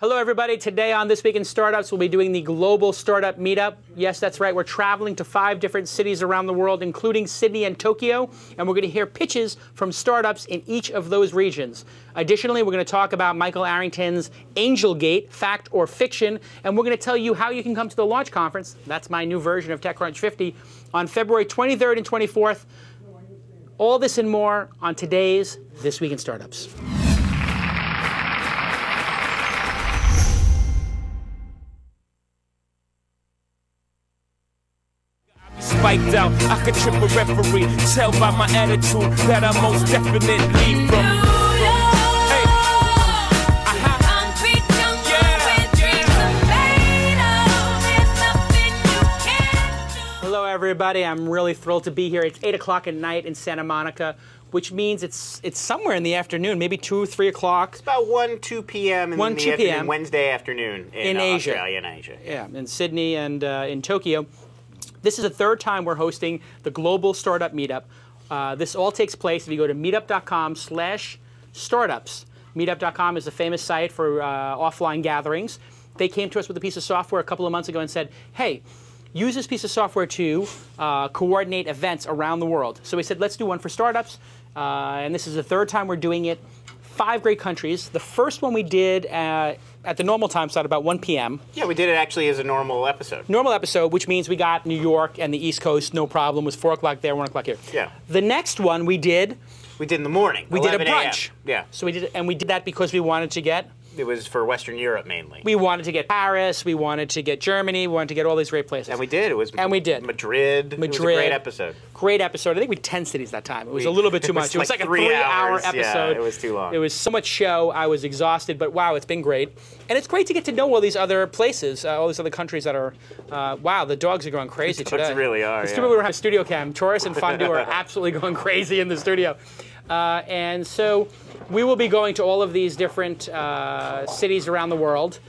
Hello, everybody. Today on This Week in Startups, we'll be doing the Global Startup Meetup. Yes, that's right. We're traveling to 5 different cities around the world, including Sydney and Tokyo, and we're going to hear pitches from startups in each of those regions. Additionally, we're going to talk about Michael Arrington's AngelGate, fact or fiction, and we're going to tell you how you can come to the launch conference. That's my new version of TechCrunch 50 on February 23rd and 24th. All this and more on today's This Week in Startups. Spiked out, I could trip a referee. Tell by my attitude that I most definitely from. Hey. Hello, everybody. I'm really thrilled to be here. It's 8 o'clock at night in Santa Monica, which means it's somewhere in the afternoon, maybe 2, 3 o'clock. It's about 1, 2 p.m. in 1, the 2 afternoon, p.m. Wednesday afternoon in Asia. Australia and Asia. Yeah, in Sydney and in Tokyo. This is the 3rd time we're hosting the Global Startup Meetup. This all takes place if you go to meetup.com/startups. Meetup.com is a famous site for offline gatherings. They came to us with a piece of software a couple of months ago and said, hey, use this piece of software to coordinate events around the world. So we said, let's do one for startups. And this is the 3rd time we're doing it. 5 great countries. The first one we did at the normal time slot, about 1 p.m. Yeah, we did it actually as a normal episode. Normal episode, which means we got New York and the East Coast, no problem. It was 4 o'clock there, 1 o'clock here. Yeah. The next one we did. We did in the morning. We did a brunch. Yeah. So we did that because we wanted to get. It was for Western Europe mainly. We wanted to get Paris. We wanted to get Germany. We wanted to get all these great places. And we did. It was. And we did. Madrid. It was a great episode. Great episode. I think we had 10 cities that time. It was a little bit too much. It was like a 3 3-hour episode. Yeah, it was too long. It was so much show. I was exhausted, but wow, it's been great. And it's great to get to know all these other places, all these other countries that are. Wow, the dogs are going crazy today. The dogs really are. It's too bad we don't have a studio cam. TWiST and Fondue are absolutely going crazy in the studio. And so we will be going to all of these different cities around the world.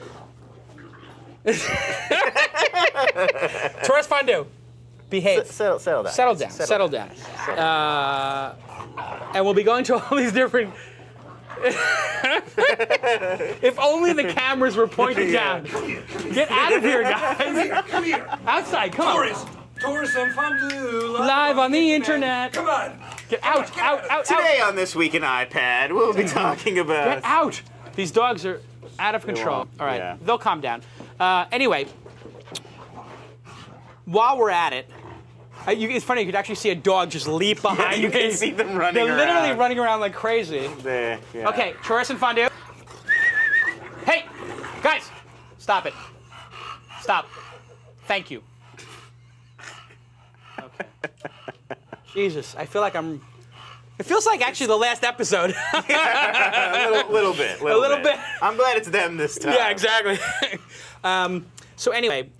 TWiST Fondue, behave. Settle down. Settle down. And we'll be going to all these different. If only the cameras were pointed down. Get out of here, guys. Come here. Outside, come on. TWiST and Fondue. Live on the internet. Come on. Get out. Today on This Week in iPad, we'll be talking about. Get out. These dogs are out of control. All right, yeah. They'll calm down. Anyway, while we're at it, it's funny, you could actually see a dog just leap behind you can see them running They're around. literally running around like crazy. Yeah. Okay, TWiST and Fondue. Hey, guys, stop it. Stop. Thank you. Okay. Jesus, I feel like I'm. It feels like actually the last episode. A little bit. I'm glad it's them this time. Yeah, exactly. So anyway,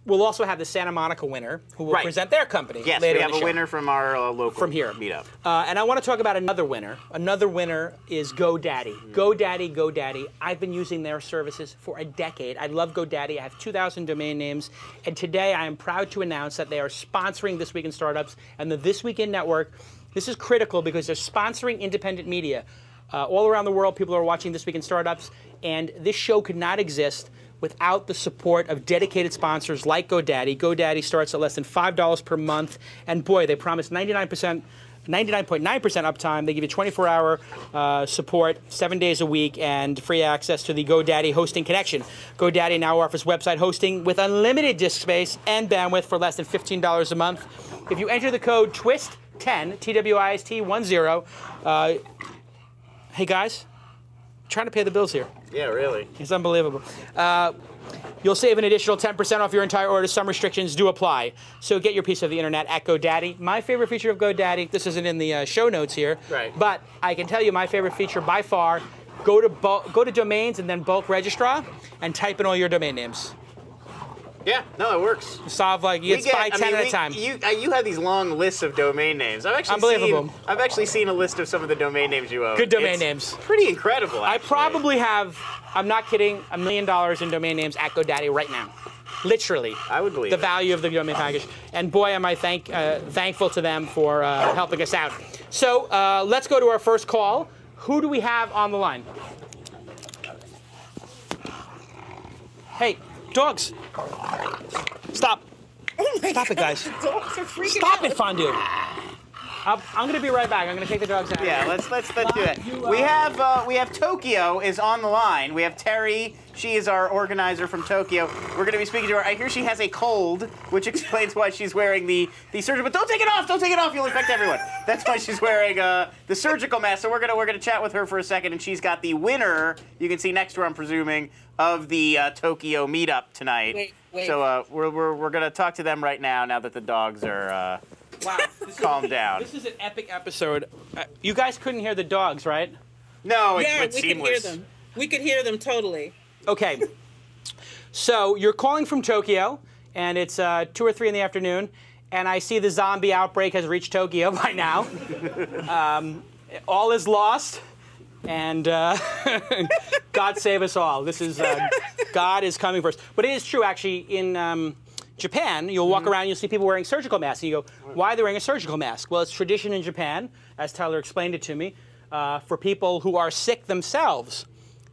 we'll also have the Santa Monica winner who will present their company. Yes, later we have in the a show. winner from our local meetup. And I want to talk about another winner. Another winner is GoDaddy. GoDaddy. I've been using their services for a decade. I love GoDaddy. I have 2,000 domain names. And today I am proud to announce that they are sponsoring This Week in Startups and the This Week in Network. This is critical because they're sponsoring independent media. All around the world, people are watching This Week in Startups. And this show could not exist without the support of dedicated sponsors like GoDaddy. GoDaddy starts at less than $5 per month. And boy, they promise 99.9% uptime. They give you 24-hour support, 7 days a week, and free access to the GoDaddy hosting connection. GoDaddy now offers website hosting with unlimited disk space and bandwidth for less than $15 a month. If you enter the code TWiST10, TWiST10, hey guys, trying to pay the bills here. Yeah, really. It's unbelievable. You'll save an additional 10% off your entire order. Some restrictions do apply. So get your piece of the internet at GoDaddy. My favorite feature of GoDaddy, this isn't in the show notes here, but I can tell you my favorite feature by far, go to domains and then bulk registrar and type in all your domain names. Yeah, no, it works. Solve like you get 5, 10 at a time. You have these long lists of domain names. I've actually seen a list of some of the domain names you own. Good domain names. Pretty incredible. Actually. I probably have, I'm not kidding, $1 million in domain names at GoDaddy right now. Literally. I would believe the value of the domain package. And boy, am I thankful to them for helping us out. So let's go to our first call. Who do we have on the line? Hey, dogs. Stop. Oh my Stop God, it, guys. The dogs are freaking Stop out. it, Fondue. I'm gonna be right back. I'm gonna take the dogs out. Yeah, let's do that. We have Tokyo is on the line. We have Terry. She is our organizer from Tokyo. We're going to be speaking to her. I hear she has a cold, which explains why she's wearing the surgical. But don't take it off! Don't take it off! You'll infect everyone. That's why she's wearing the surgical mask. So we're gonna chat with her for a second, and she's got the winner. You can see next to her, I'm presuming, of the Tokyo meetup tonight. Wait. So we're gonna talk to them right now. Now that the dogs are Wow. calmed down. This is an epic episode. You guys couldn't hear the dogs, right? No, Yeah, it's we could seamless. hear them. We could hear them totally. Okay. So you're calling from Tokyo, and it's 2 or 3 in the afternoon, and I see the zombie outbreak has reached Tokyo by now. All is lost, and God save us all. This is God is coming first. But it is true, actually, in Japan, you'll walk around, you'll see people wearing surgical masks, and you go, why are they wearing a surgical mask? Well, it's tradition in Japan, as Tyler explained it to me, for people who are sick themselves,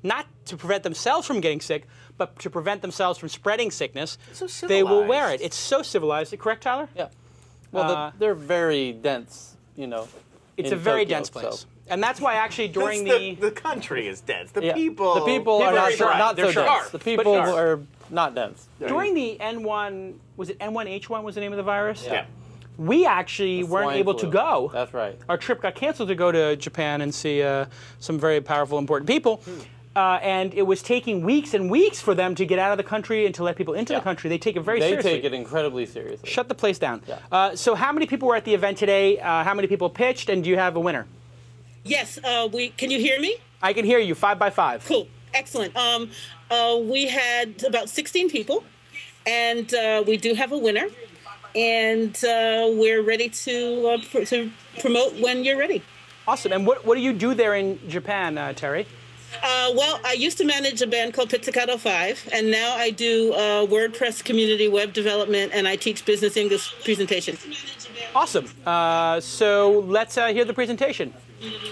not to prevent themselves from getting sick, but to prevent themselves from spreading sickness. So they will wear civilized. it. It's so civilized. Correct, Tyler? Yeah. Well, they're very dense, you know. It's in a very Tokyo, dense place. so. And that's why actually during the country is dense. The Yeah. people The people are not, sharp. not They're so sharp. dense. The people But sharp. are not dense. during the N1, was it N1H1 was the name of the virus? Yeah. We actually weren't Swine able flu. to go. That's right. Our trip got canceled to go to Japan and see some very powerful, important people. And it was taking weeks and weeks for them to get out of the country and to let people into the country. They take it very They seriously. take it incredibly seriously. Shut the place down. Yeah. So how many people were at the event today? How many people pitched? And do you have a winner? Yes, can you hear me? I can hear you, 5 by 5. Cool, excellent. We had about 16 people, and we do have a winner, and we're ready to promote when you're ready. Awesome. And what do you do there in Japan, Terry? Well, I used to manage a band called Pizzicato 5, and now I do WordPress community web development, and I teach business English presentation. Awesome. So let's hear the presentation.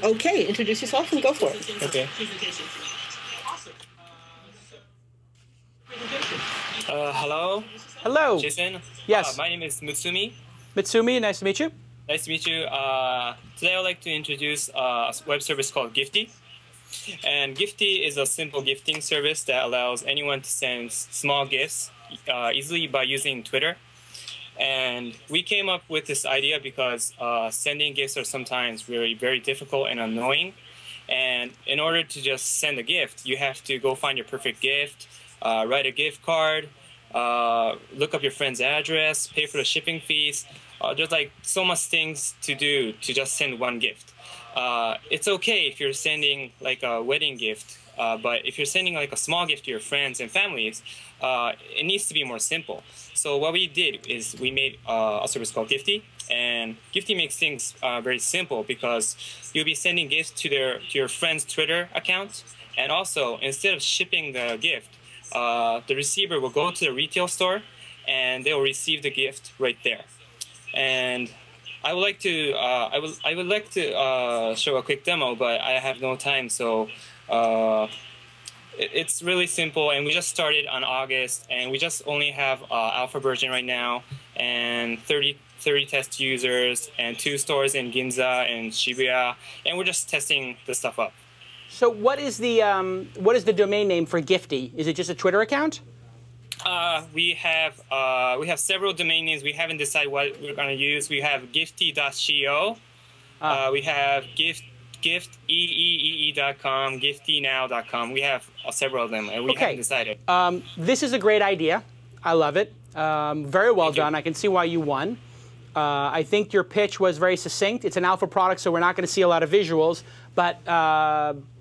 Okay, introduce yourself and go for it. Okay. Hello. Hello. Jason. Yes. My name is Mutsumi. Mitsumi, nice to meet you. Nice to meet you. Today I would like to introduce a web service called Gifty. And Gifty is a simple gifting service that allows anyone to send small gifts easily by using Twitter. And we came up with this idea because sending gifts are sometimes very difficult and annoying. And in order to just send a gift, you have to go find your perfect gift, write a gift card, look up your friend's address, pay for the shipping fees. There's like so much things to do to just send one gift. It's okay if you're sending like a wedding gift, but if you're sending like a small gift to your friends and families, it needs to be more simple. So what we did is we made a service called Gifty, and Gifty makes things very simple because you'll be sending gifts to your friend's Twitter account, and also instead of shipping the gift, the receiver will go to the retail store, and they will receive the gift right there. And I would like to show a quick demo, but I have no time, so it's really simple. And we just started on August, and we just only have alpha version right now, and 30 test users, and 2 stores in Ginza and Shibuya, and we're just testing the stuff up. So what is the domain name for Gifty? Is it just a Twitter account? We have several domain names. We haven't decided what we're going to use. We have gifty.co. We have gifteee.com, giftynow.com. We have several of them, and we haven't decided. This is a great idea. I love it. Very well done. I can see why you won. I think your pitch was very succinct. It's an alpha product, so we're not going to see a lot of visuals, but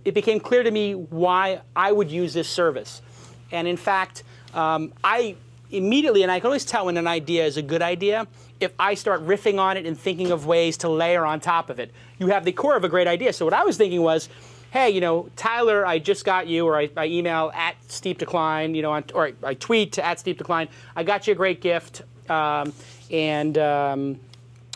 it became clear to me why I would use this service. And in fact, I immediately, and I can always tell when an idea is a good idea, if I start riffing on it and thinking of ways to layer on top of it. You have the core of a great idea. So what I was thinking was, hey, you know, Tyler, I just got you, or I email at Steep Decline, you know, or I tweet to at Steep Decline, I got you a great gift, and I'm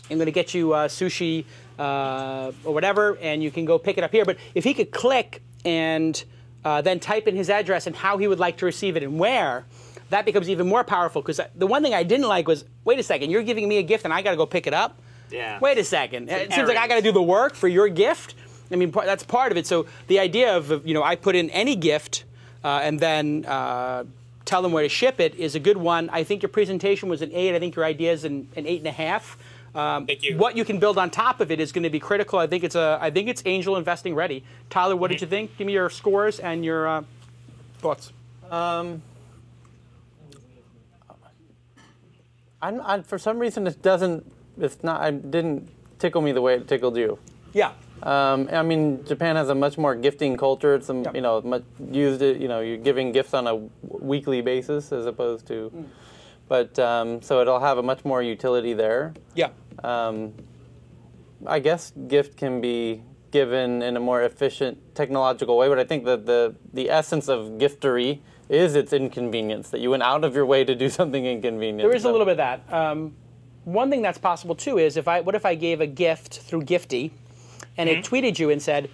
going to get you sushi or whatever, and you can go pick it up here. But if he could click and then type in his address and how he would like to receive it and where, that becomes even more powerful. Because the one thing I didn't like was, wait a second, you're giving me a gift and I got to go pick it up? Yeah. Wait a second. It seems like I got to do the work for your gift. I mean, that's part of it. So the idea of, I put in any gift and then tell them where to ship it is a good one. I think your presentation was an 8. I think your idea is an 8.5. Thank you. What you can build on top of it is going to be critical. I think it's angel investing ready. Tyler, what did you think? Give me your scores and your thoughts. For some reason, it didn't tickle me the way it tickled you. Yeah. I mean, Japan has a much more gifting culture. It's you're giving gifts on a weekly basis as opposed to, but so it'll have a much more utility there. Yeah. I guess gift can be given in a more efficient technological way, but I think that the essence of giftery is its inconvenience, that you went out of your way to do something inconvenient. There is a little bit of that. One thing that's possible too is what if I gave a gift through Gifty, and it tweeted you and said,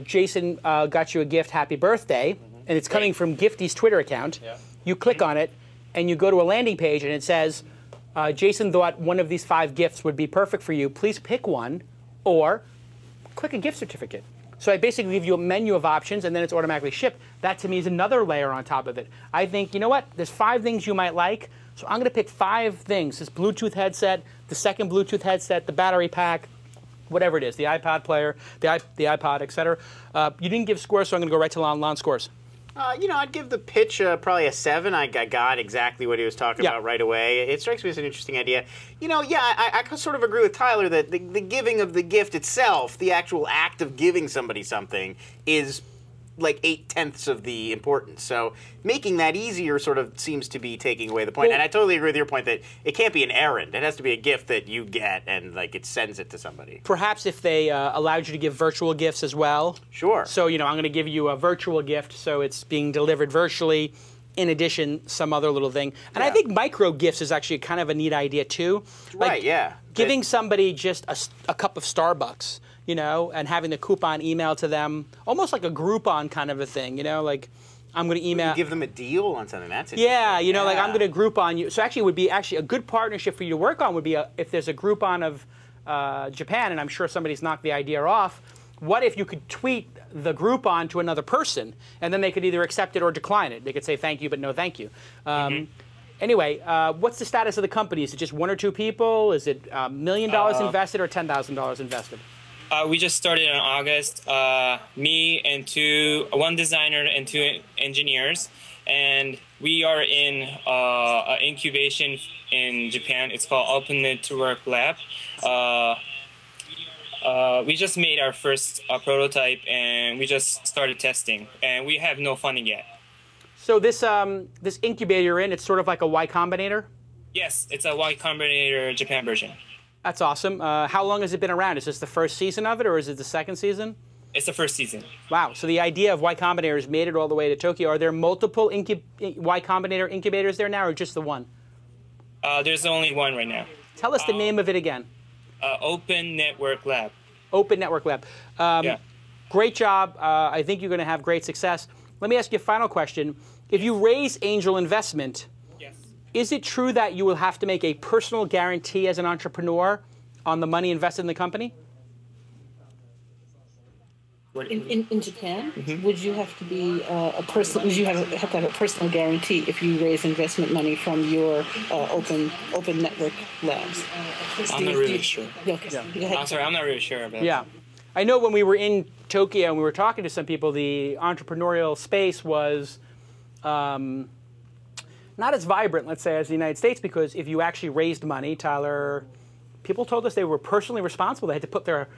Jason got you a gift, happy birthday, and it's coming from Gifty's Twitter account. Yeah. You click on it, and you go to a landing page, and it says, Jason thought one of these 5 gifts would be perfect for you. Please pick one, or click a gift certificate. So I basically give you a menu of options, and then it's automatically shipped. That, to me, is another layer on top of it. I think, you know what? There's 5 things you might like, so I'm going to pick 5 things. This Bluetooth headset, the second Bluetooth headset, the battery pack, whatever it is, the iPod player, the iPod, etc. You didn't give scores, so I'm going to go right to Lon scores. I'd give the pitch probably a 7. I got exactly what he was talking about right away. It strikes me as an interesting idea. I sort of agree with Tyler that the giving of the gift itself, the actual act of giving somebody something, is like 8/10 of the importance. So making that easier sort of seems to be taking away the point. Well, and I totally agree with your point that it can't be an errand. It has to be a gift that you get and it sends it to somebody. Perhaps if they allowed you to give virtual gifts as well. Sure. So, I'm going to give you a virtual gift, so it's being delivered virtually. In addition, some other little thing. And I think micro gifts is actually kind of a neat idea too. Right, yeah. Giving somebody just a cup of Starbucks, and having the coupon emailed to them, almost like a Groupon kind of a thing, like I'm going to email. You give them a deal on something. That's interesting. Yeah, like I'm going to Groupon you. So actually, it would be a good partnership for you to work on would be if there's a Groupon of Japan, and I'm sure somebody's knocked the idea off. What if you could tweet the Groupon to another person, and then they could either accept it or decline it? They could say thank you, but no thank you. Anyway, what's the status of the company? Is it just 1 or 2 people? Is it $1 million invested or $10,000 invested? We just started in August. Me and 1 designer and 2 engineers, and we are in an incubation in Japan. It's called Open Network Lab. We just made our first prototype, and we just started testing, and we have no funding yet. So this incubator you're in, it's sort of like a Y Combinator? Yes, it's a Y Combinator Japan version. That's awesome. How long has it been around? Is this the first season of it, or is it the second season? It's the first season. Wow. So the idea of Y Combinator has made it all the way to Tokyo. Are there multiple Y Combinator incubators there now, or just the one? There's only one right now. Tell us the name of it again. Open Network Lab. Open Network Lab. Great job. I think you're going to have great success. Let me ask you a final question. If you raise angel investment, is it true that you will have to make a personal guarantee as an entrepreneur on the money invested in the company? In Japan, would you have to be a person? Would you have to have a personal guarantee if you raise investment money from your open network labs? I'm not really sure. Okay. I'm sorry, I'm not really sure about. Yeah, I know when we were in Tokyo and we were talking to some people, the entrepreneurial space was not as vibrant, let's say, as the United States, because if you actually raised money, Tyler, people told us they were personally responsible. They had to put their.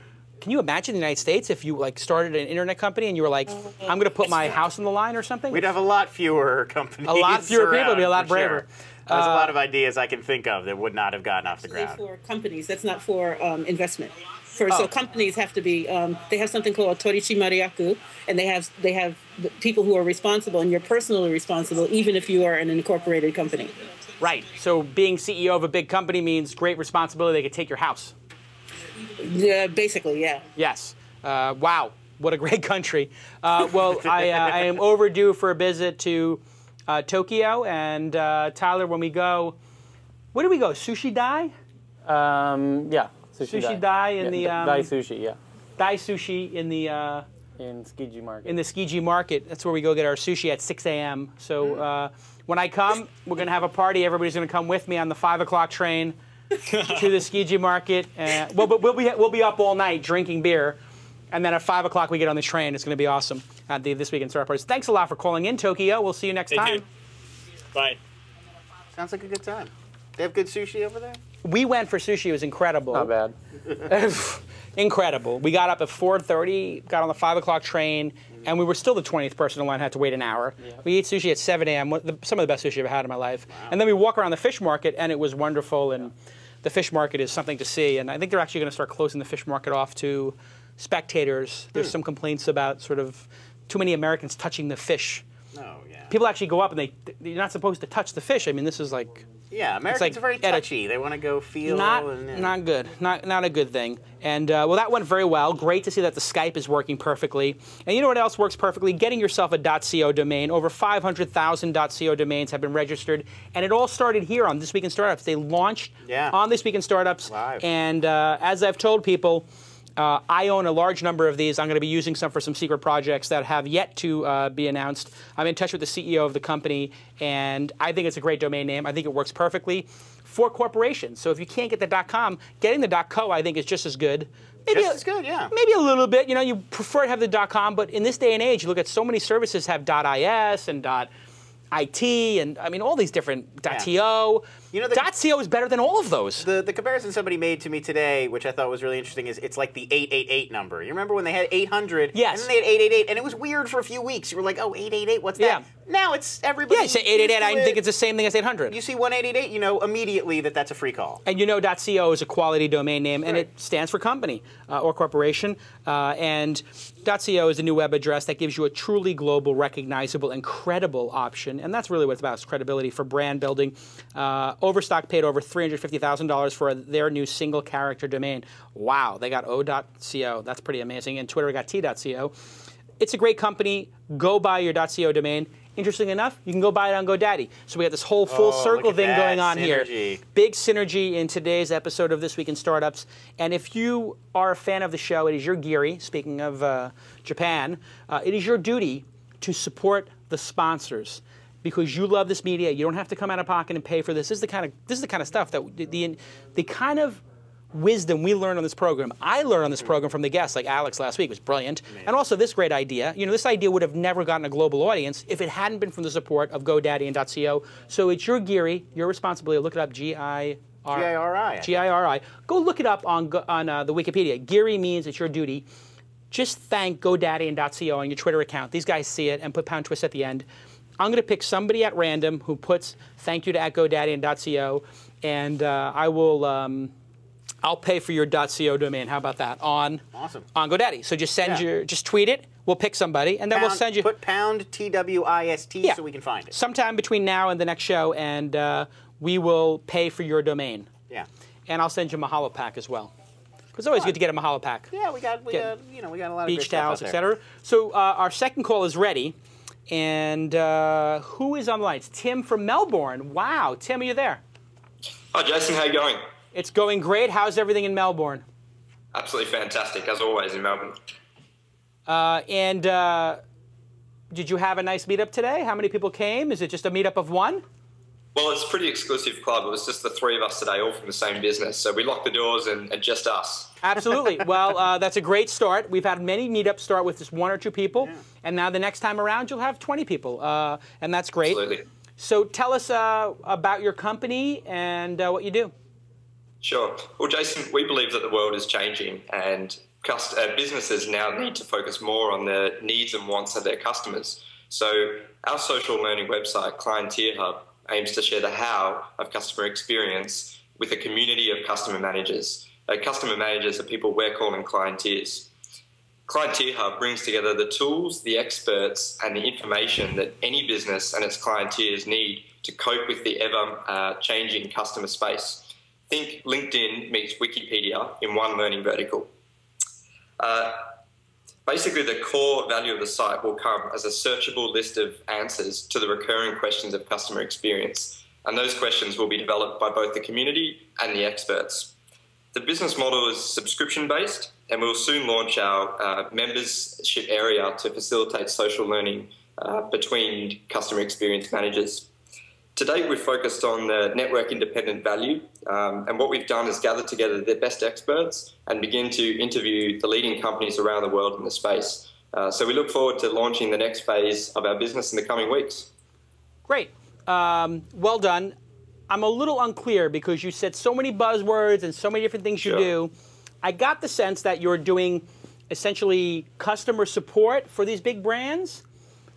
Can you imagine the United States if you started an internet company and you were like, I'm going to put my house on the line or something? We'd have a lot fewer companies. A lot fewer people would be a lot Sure. braver. There's a lot of ideas I can think of that would not have gotten off the ground. For companies, that's not for investment. So companies have to be. They have something called torichi mariaku, and they have the people who are responsible, and you're personally responsible, even if you are an incorporated company. Right. So being CEO of a big company means great responsibility. They could take your house. Yeah, basically, yeah. Yes. Wow. What a great country. Well, I am overdue for a visit to Tokyo, and Tyler, when we go, where do we go? Sushi Dai? Yeah. Sushi Dai in the Dai Sushi, yeah. Dai Sushi in the in Tsukiji Market. In the Tsukiji Market. That's where we go get our sushi at 6 a.m. So when I come, we're going to have a party. Everybody's going to come with me on the 5 o'clock train to the Tsukiji Market. Well, but we'll be up all night drinking beer. And then at 5 o'clock, we get on the train. It's going to be awesome at the This Week in Startup Parties. Thanks a lot for calling in, Tokyo. We'll see you next time. Bye. Sounds like a good time. They have good sushi over there? We went for sushi. It was incredible. Not bad. Incredible. We got up at 4:30, got on the 5 o'clock train, and we were still the 20th person in line, had to wait an hour. Yeah. We ate sushi at 7 a.m., some of the best sushi I've ever had in my life. Wow. And then we walk around the fish market, and it was wonderful, and the fish market is something to see. And I think they're actually going to start closing the fish market off to spectators. There's some complaints about sort of too many Americans touching the fish. Oh, yeah. People actually go up, and you're not supposed to touch the fish. I mean, this is like... Yeah, Americans are very touchy. They want to go feel. Not good. Not a good thing. And well, that went very well. Great to see that the Skype is working perfectly. And you know what else works perfectly? Getting yourself a .co domain. Over 500,000 .co domains have been registered, and it all started here on This Week in Startups. They launched on This Week in Startups, live. And as I've told people, I own a large number of these. I'm going to be using some for some secret projects that have yet to be announced. I'm in touch with the CEO of the company, and I think it's a great domain name. I think it works perfectly for corporations. So if you can't get the .com, getting the .co I think is just as good. Maybe just as good, yeah. Maybe a little bit. You know, you prefer to have the .com, but in this day and age, you look at so many services have .is and .it, and I mean all these different .to. You know, .co is better than all of those. The comparison somebody made to me today, which I thought was really interesting, is it's like the 888 number. You remember when they had 800? Yes. And then they had 888, and it was weird for a few weeks. You were like, oh, 888, what's that? Yeah. Now it's everybody. Yeah, you say 888, I think it's the same thing as 800. You see 1888, you know immediately that that's a free call. And you know .co is a quality domain name, and it stands for company or corporation. And .co is a new web address that gives you a truly global, recognizable, and credible option. And that's really what it's about, is credibility for brand building. Overstock paid over $350,000 for their new single-character domain. Wow, they got O.co. That's pretty amazing. And Twitter got T.co. It's a great company. Go buy your .co domain. Interestingly enough, you can go buy it on GoDaddy. So we got this whole full circle thing going on here. Big synergy in today's episode of This Week in Startups. And if you are a fan of the show, it is your Giri, speaking of Japan, it is your duty to support the sponsors. Because you love this media, you don't have to come out of pocket and pay for this. This is the kind of stuff that the kind of wisdom we learn on this program. I learned on this program from the guests, like Alex last week, was brilliant. Amazing. And also this great idea. You know, this idea would have never gotten a global audience if it hadn't been from the support of GoDaddy and .co. So it's your Giri, your responsibility. Look it up, Giri. Giri. Go look it up on the Wikipedia. Giri means it's your duty. Just thank GoDaddy and .co on your Twitter account. These guys see it and put #twist at the end. I'm going to pick somebody at random who puts thank you to @GoDaddy and .co, and I will I'll pay for your .co domain. How about that on GoDaddy? So just send just tweet it. We'll pick somebody, and then we'll send you. Put #TWiST so we can find it. Sometime between now and the next show, and we will pay for your domain. Yeah. And I'll send you a Mahalo pack as well. It's always good to get a Mahalo pack. Yeah, we got a lot of beach towels, etc. So our second call is ready. And who is on the line? It's Tim from Melbourne. Wow. Tim, are you there? Hi, Jason. How are you going? It's going great. How's everything in Melbourne? Absolutely fantastic, as always, in Melbourne. Did you have a nice meetup today? How many people came? Is it just a meetup of one? Well, it's a pretty exclusive club. It was just the three of us today, all from the same business. So we locked the doors and just us. Absolutely. Well, that's a great start. We've had many meetups start with just one or two people. Yeah. And now the next time around, you'll have 20 people. And that's great. Absolutely. So tell us about your company and what you do. Sure. Well, Jason, we believe that the world is changing and businesses now need to focus more on the needs and wants of their customers. So our social learning website, Clienteer Hub, aims to share the how of customer experience with a community of customer managers. Customer managers are people we're calling clienteers. Clienteer Hub brings together the tools, the experts, and the information that any business and its clienteers need to cope with the ever-changing customer space. Think LinkedIn meets Wikipedia in one learning vertical. Basically, the core value of the site will come as a searchable list of answers to the recurring questions of customer experience. And those questions will be developed by both the community and the experts. The business model is subscription-based, and we'll soon launch our membership area to facilitate social learning between customer experience managers. To date, we've focused on the network-independent value, and what we've done is gather together the best experts and begin to interview the leading companies around the world in the space. So we look forward to launching the next phase of our business in the coming weeks. Great. Well done. I'm a little unclear because you said so many buzzwords and so many different things you do. I got the sense that you're doing essentially customer support for these big brands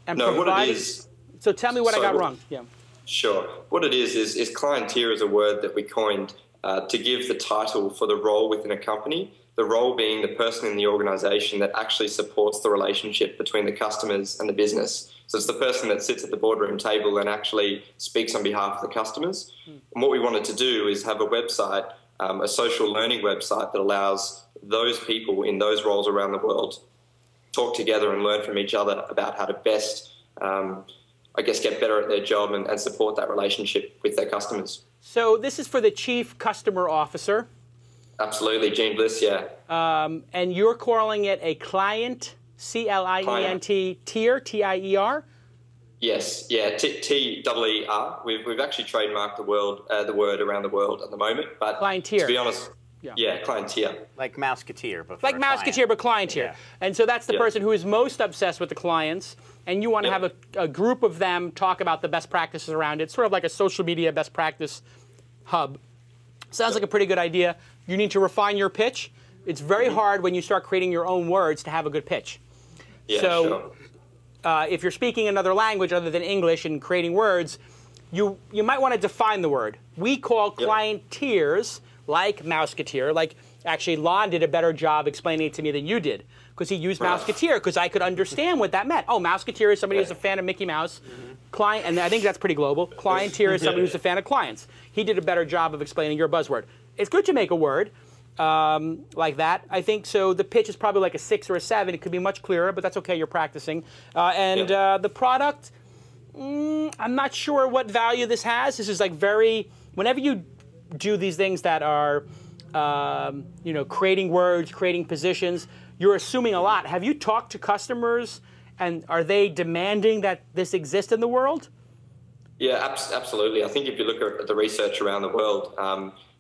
and providing. What it is. So tell me what I got wrong. Yeah. Sure. What it is clienteer is a word that we coined to give the title for the role within a company, the role being the person in the organization that actually supports the relationship between the customers and the business. So it's the person that sits at the boardroom table and actually speaks on behalf of the customers. And what we wanted to do is have a website, a social learning website that allows those people in those roles around the world talk together and learn from each other about how to best get better at their job and support that relationship with their customers. So this is for the Chief Customer Officer. Absolutely, Gene Bliss, yeah. And you're calling it a client, C-L-I-E-N-T, tier, T-I-E-R? Yes, yeah, T-E-E-R. We've actually trademarked the word around the world at the moment. But clienteer. To be honest, yeah, clienteer. Like Mouseketeer, but like Mouseketeer, but clienteer. Yeah. And so that's the person who is most obsessed with the clients, and you want to have a group of them talk about the best practices around it, sort of like a social media best practice hub. Sounds like a pretty good idea. You need to refine your pitch. It's very hard when you start creating your own words to have a good pitch. Yeah, so if you're speaking another language other than English and creating words, you might want to define the word. We call clienteers like Mouseketeer. Like, actually, Lon did a better job explaining it to me than you did, because he used Mouseketeer, because I could understand what that meant. Oh, Mouseketeer is somebody who's a fan of Mickey Mouse. Client, and I think that's pretty global. Clienteer is somebody who's a fan of clients. He did a better job of explaining your buzzword. It's good to make a word like that. I think so. The pitch is probably like a 6 or a 7. It could be much clearer, but that's okay. You're practicing. The product, I'm not sure what value this has. This is like whenever you do these things that are, creating words, creating positions, you're assuming a lot. Have you talked to customers, and are they demanding that this exist in the world? Yeah, absolutely. I think if you look at the research around the world,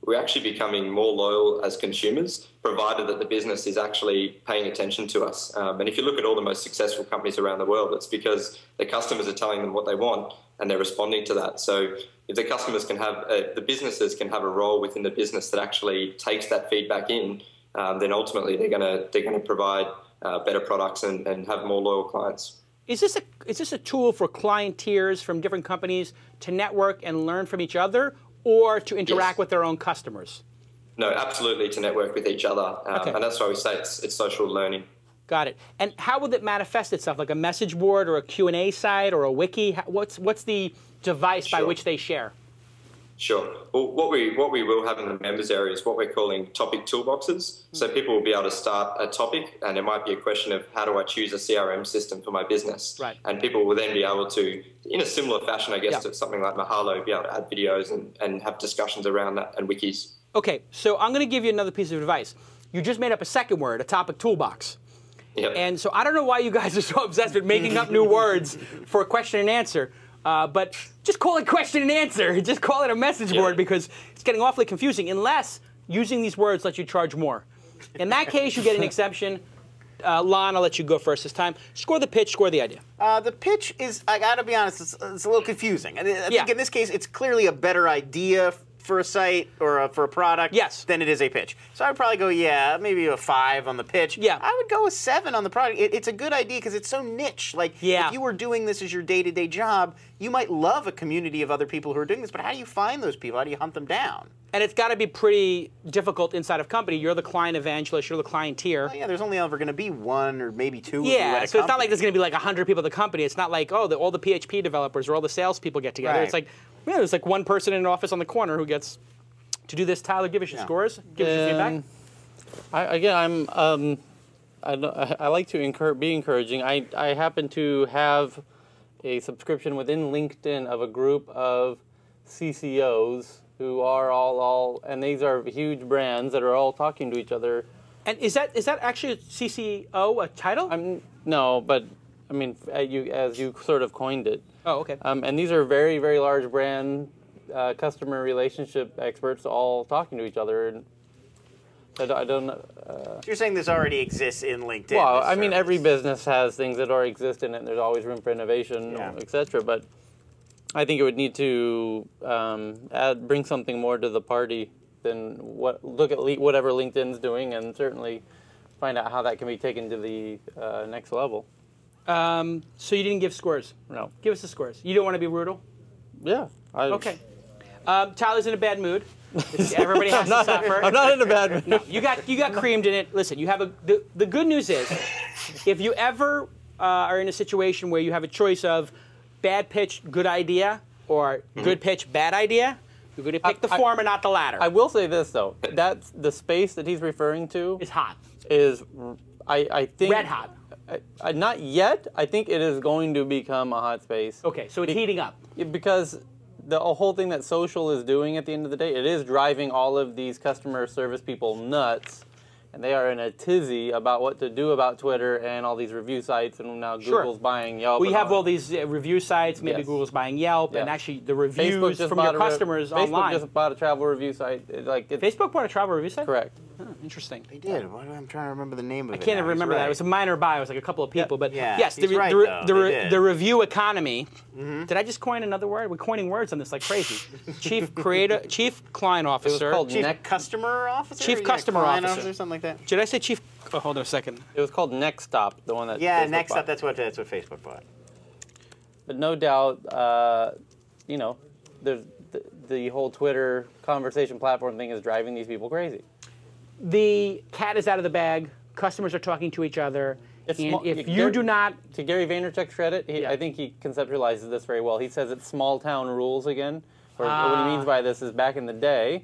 we're actually becoming more loyal as consumers, provided that the business is actually paying attention to us. And if you look at all the most successful companies around the world, it's because the customers are telling them what they want and they're responding to that. So if the customers can have, the businesses can have a role within the business that actually takes that feedback in, then ultimately they're gonna provide better products and have more loyal clients. Is this a tool for clienteers from different companies to network and learn from each other, or to interact with their own customers? No, absolutely, to network with each other. And that's why we say it's social learning. Got it. And how will it manifest itself? Like a message board or a Q&A site or a wiki? What's the device by which they share? Sure. Well, what we will have in the members area is what we're calling topic toolboxes. So people will be able to start a topic, and it might be a question of how do I choose a CRM system for my business? Right. And people will then be able to, in a similar fashion, I guess, to something like Mahalo, be able to add videos and have discussions around that and wikis. Okay, so I'm going to give you another piece of advice. You just made up a second word, a topic toolbox. Yep. And so I don't know why you guys are so obsessed with making up new words for a question and answer. But just call it question and answer. Just call it a message board, because it's getting awfully confusing unless using these words lets you charge more. In that case, you get an exception. Lon, I'll let you go first this time. Score the pitch, score the idea. The pitch is, I got to be honest, it's a little confusing. I think in this case, it's clearly a better idea for a site or for a product than it is a pitch. So I would probably go, maybe a 5 on the pitch. Yeah. I would go a 7 on the product. It's a good idea because it's so niche. Like, if you were doing this as your day-to-day job, you might love a community of other people who are doing this, but how do you find those people? How do you hunt them down? And it's got to be pretty difficult inside of company. You're the client evangelist. You're the clienteer. Well, there's only ever going to be 1 or maybe 2 of you at a so it's not like there's going to be like 100 people at the company. It's not like, all the PHP developers or all the salespeople get together. It's like, there's like 1 person in an office on the corner who gets to do this. Tyler, give us your scores. Give us your feedback. I like to be encouraging. I happen to have a subscription within LinkedIn of a group of CCOs who are all and these are huge brands that are all talking to each other. And is that actually CCO a title? No, but I mean, as you sort of coined it. Oh, okay. And these are very, very large brand customer relationship experts all talking to each other. And I don't know. So you're saying this already exists in LinkedIn? Well, I mean, every business has things that already exist in it, and there's always room for innovation, etc. But I think it would need to bring something more to the party than look at whatever LinkedIn's doing, and certainly find out how that can be taken to the next level. So you didn't give scores? No. Give us the scores. You don't want to be brutal? Yeah. Okay. Tyler's in a bad mood. Everybody has to suffer. I'm not in a bad mood. No, you got creamed in it. Listen, you have the good news is, if you ever are in a situation where you have a choice of bad pitch, good idea, or good pitch, bad idea, you're going to pick the former, not the latter. I will say this though, that's the space that he's referring to is hot. I think red hot. Not yet. I think it is going to become a hot space. Okay, so it's heating up. Because the whole thing that social is doing at the end of the day, it is driving all of these customer service people nuts, and they are in a tizzy about what to do about Twitter and all these review sites, and now Google's buying Yelp. We have all these review sites, maybe Google's buying Yelp, and actually the reviews from your customers online. Facebook just bought a travel review site. Facebook bought a travel review site? Correct. Oh, interesting. They did. I'm trying to remember the name of it. I can't even remember that. It was a minor buy. It was like a couple of people. But yes, the review economy. Did I just coin another word? We're coining words on this like crazy. Chief Client Officer. It was called Chief Customer Officer? Chief Customer Officer. Something like that. Did I say Chief? Oh, hold on a second. It was called Next Stop, the one that Facebook Next Stop. That's what Facebook bought. But no doubt, there's the whole Twitter conversation platform thing is driving these people crazy. The cat is out of the bag. Customers are talking to each other. If you do not... To Gary Vaynerchuk's credit, I think he conceptualizes this very well. He says it's small town rules again. Or what he means by this is back in the day,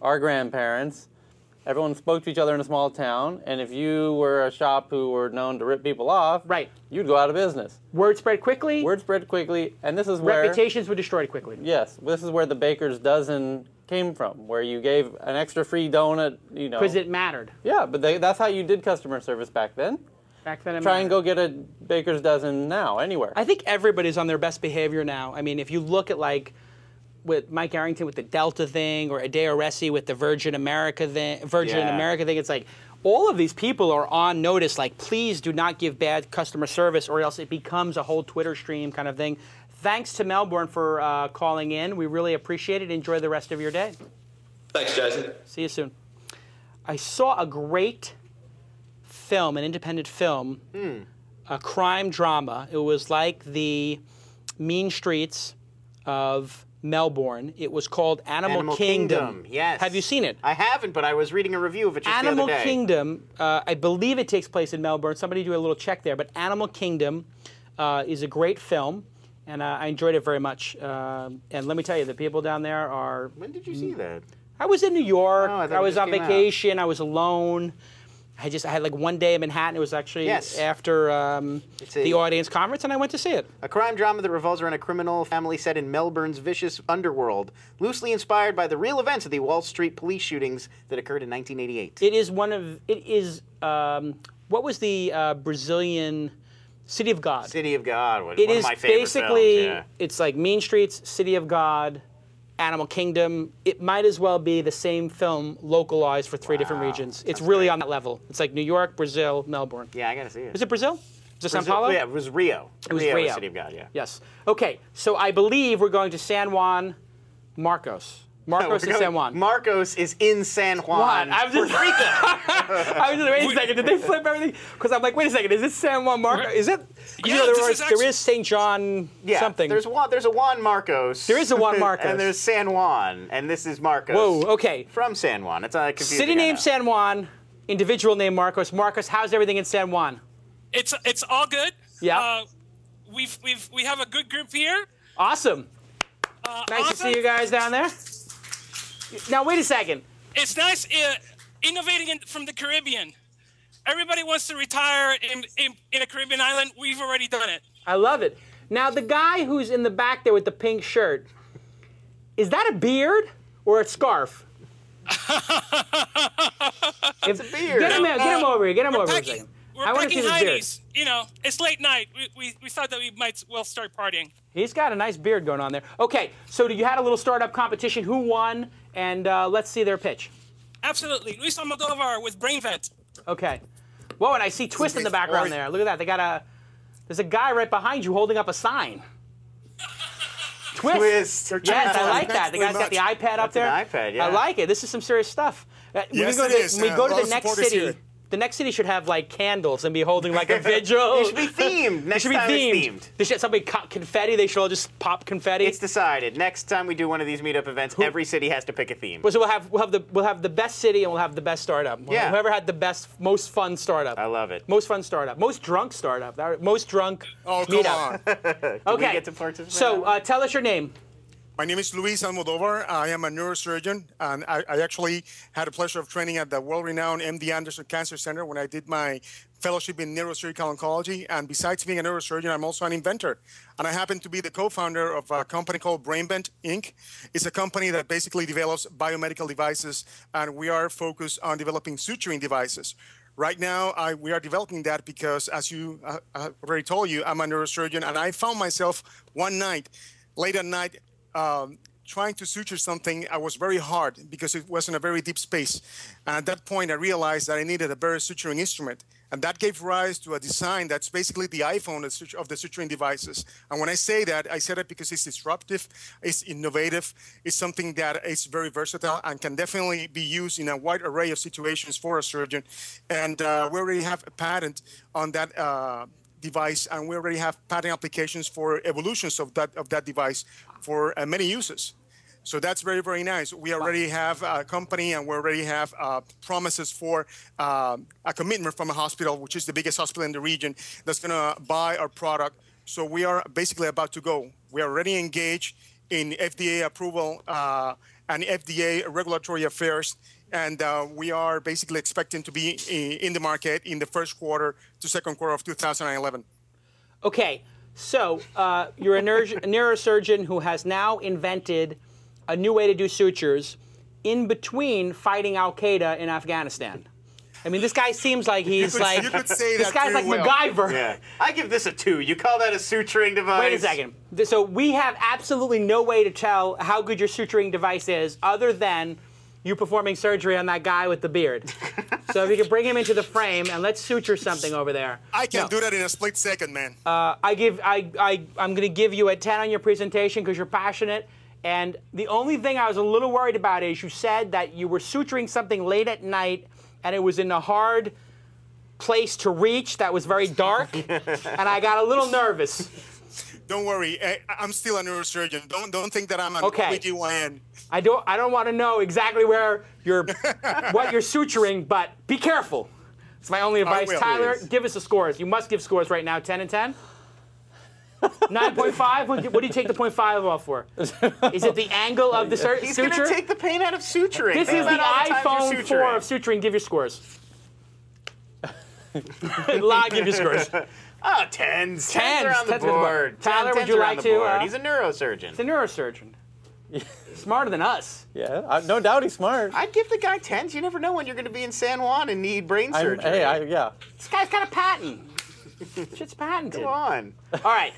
our grandparents, everyone spoke to each other in a small town, and if you were a shop who were known to rip people off, you'd go out of business. Word spread quickly. Word spread quickly, and this is where... Reputations were destroyed quickly. Yes, this is where the baker's dozen came from, where you gave an extra free donut, Because it mattered. Yeah, but that's how you did customer service back then. Back then it Try and go get a baker's dozen now, anywhere. I think everybody's on their best behavior now. I mean, if you look at with Mike Arrington with the Delta thing, or Adeo Resi with the Virgin America thing, it's like all of these people are on notice, like, please do not give bad customer service or else it becomes a whole Twitter stream kind of thing. Thanks to Melbourne for calling in. We really appreciate it. Enjoy the rest of your day. Thanks, Jason. See you soon. I saw a great film, an independent film, a crime drama. It was like the mean streets of Melbourne. It was called Animal Kingdom. Yes. Have you seen it? I haven't, but I was reading a review of it just the other day. Animal Kingdom, I believe it takes place in Melbourne. Somebody do a little check there. But Animal Kingdom is a great film, and I enjoyed it very much. And let me tell you, the people down there are... When did you see that? I was in New York. I was on vacation. I was alone. I had like one day in Manhattan. It was actually after the audience conference, and I went to see it. A crime drama that revolves around a criminal family set in Melbourne's vicious underworld, loosely inspired by the real events of the Wall Street police shootings that occurred in 1988. What was the Brazilian City of God? City of God, one of my favorite films. It's like Mean Streets, City of God, Animal Kingdom. It might as well be the same film localized for three different regions. It's really on that level. It's like New York, Brazil, Melbourne. Yeah, I gotta see it. Was it Brazil? Was it Sao Paulo? Yeah, it was Rio. It was Rio. City of God, yeah. Yes. Okay, so I believe we're going to San Juan, Marcos. Marcos is San Juan. Marcos is in San Juan. I'm just wait a second. Did they flip everything? Because I'm like, wait a second. Is this San Juan Marcos? Is it? Yeah, there is St. John something. There's a Juan Marcos. There is a Juan Marcos. And there's San Juan, and this is Marcos. Whoa. Okay. From San Juan. It's confusing. City named San Juan. Individual named Marcos. Marcos, how's everything in San Juan? It's all good. Yeah. We have a good group here. Awesome. Nice to see you guys down there. Now, wait a second. It's nice innovating from the Caribbean. everybody wants to retire in a Caribbean island. We've already done it. I love it. Now, the guy who's in the back there with the pink shirt, is that a beard or a scarf? It's a beard. Get him over here. Get him over here a second. We're I want to see packing his beard. heinies. You know, it's late night. We thought that we might well start partying. He's got a nice beard going on there. Okay, so you had a little startup competition. Who won? And let's see their pitch. Absolutely. Luis Almodovar with BrainVent. Okay. Whoa, and I see TWiST in the background there. Look at that. There's a guy right behind you holding up a sign. TWiST. Yes, I like that. The guy's got the iPad up there. An iPad, yeah. I like it. This is some serious stuff. Yes, when we go to the next city, the next city should have like candles and be holding like a vigil. It should be themed. Next time it's themed. They should have somebody cut confetti. They should all just pop confetti. It's decided. Next time we do one of these meetup events, every city has to pick a theme. So we'll have the best city and we'll have the best startup. Yeah. Whoever had the most fun startup. I love it. Most fun startup. Most drunk startup. Most drunk meetup. Do we get to participate? So tell us your name. My name is Luis Almodovar. I am a neurosurgeon, and I actually had the pleasure of training at the world-renowned MD Anderson Cancer Center when I did my fellowship in neurosurgical oncology. And besides being a neurosurgeon, I'm also an inventor. And I happen to be the co-founder of a company called BrainVent, Inc. It's a company that basically develops biomedical devices, and we are focused on developing suturing devices. Right now, we are developing that because, as you already told you, I'm a neurosurgeon, and I found myself one night, late at night, trying to suture something. I was very hard because it was in a very deep space. And at that point, I realized that I needed a better suturing instrument. And that gave rise to a design that's basically the iPhone of the suturing devices. And when I say that, I say that because it's disruptive, it's innovative, it's something that is very versatile and can definitely be used in a wide array of situations for a surgeon. And we already have a patent on that device, and we already have patent applications for evolutions of that device for many uses. So that's very, very nice. We already have a company, and we already have promises for a commitment from a hospital, which is the biggest hospital in the region, that's going to buy our product. So we are basically about to go. We are already engaged in FDA approval and FDA regulatory affairs, and we are basically expecting to be in the market in the first quarter to second quarter of 2011. Okay, so you're a neurosurgeon who has now invented a new way to do sutures in between fighting Al-Qaeda in Afghanistan. I mean, this guy seems like he's you could say this that guy's like well. MacGyver. Yeah. I give this a 2. You call that a suturing device? Wait a second. So we have absolutely no way to tell how good your suturing device is other than you performing surgery on that guy with the beard. So if you could bring him into the frame and let's suture something over there. I can do that in a split second, man. I'm going to give you a 10 on your presentation because you're passionate. And the only thing I was a little worried about is you said that you were suturing something late at night and it was in a hard place to reach that was very dark, and I got a little nervous. Don't worry, I'm still a neurosurgeon. Don't think that I'm an OBGYN. I don't want to know exactly where what you're suturing, but be careful. It's my only advice. Tyler, give us the scores. You must give scores right now. 10 and 10. 9.5? What do you take the 0.5 off for? Is it the angle of the suture? He's going to take the pain out of suturing. This is the iPhone 4 of suturing. Give your scores. Give your scores. Oh, 10s. 10s. Are on the board. Tyler, would you like to? He's a neurosurgeon. He's a neurosurgeon. Smarter than us. Yeah, no doubt he's smart. I'd give the guy 10s. You never know when you're going to be in San Juan and need brain surgery. Yeah. This guy's got a patent. Shit's patented. Go on. All right.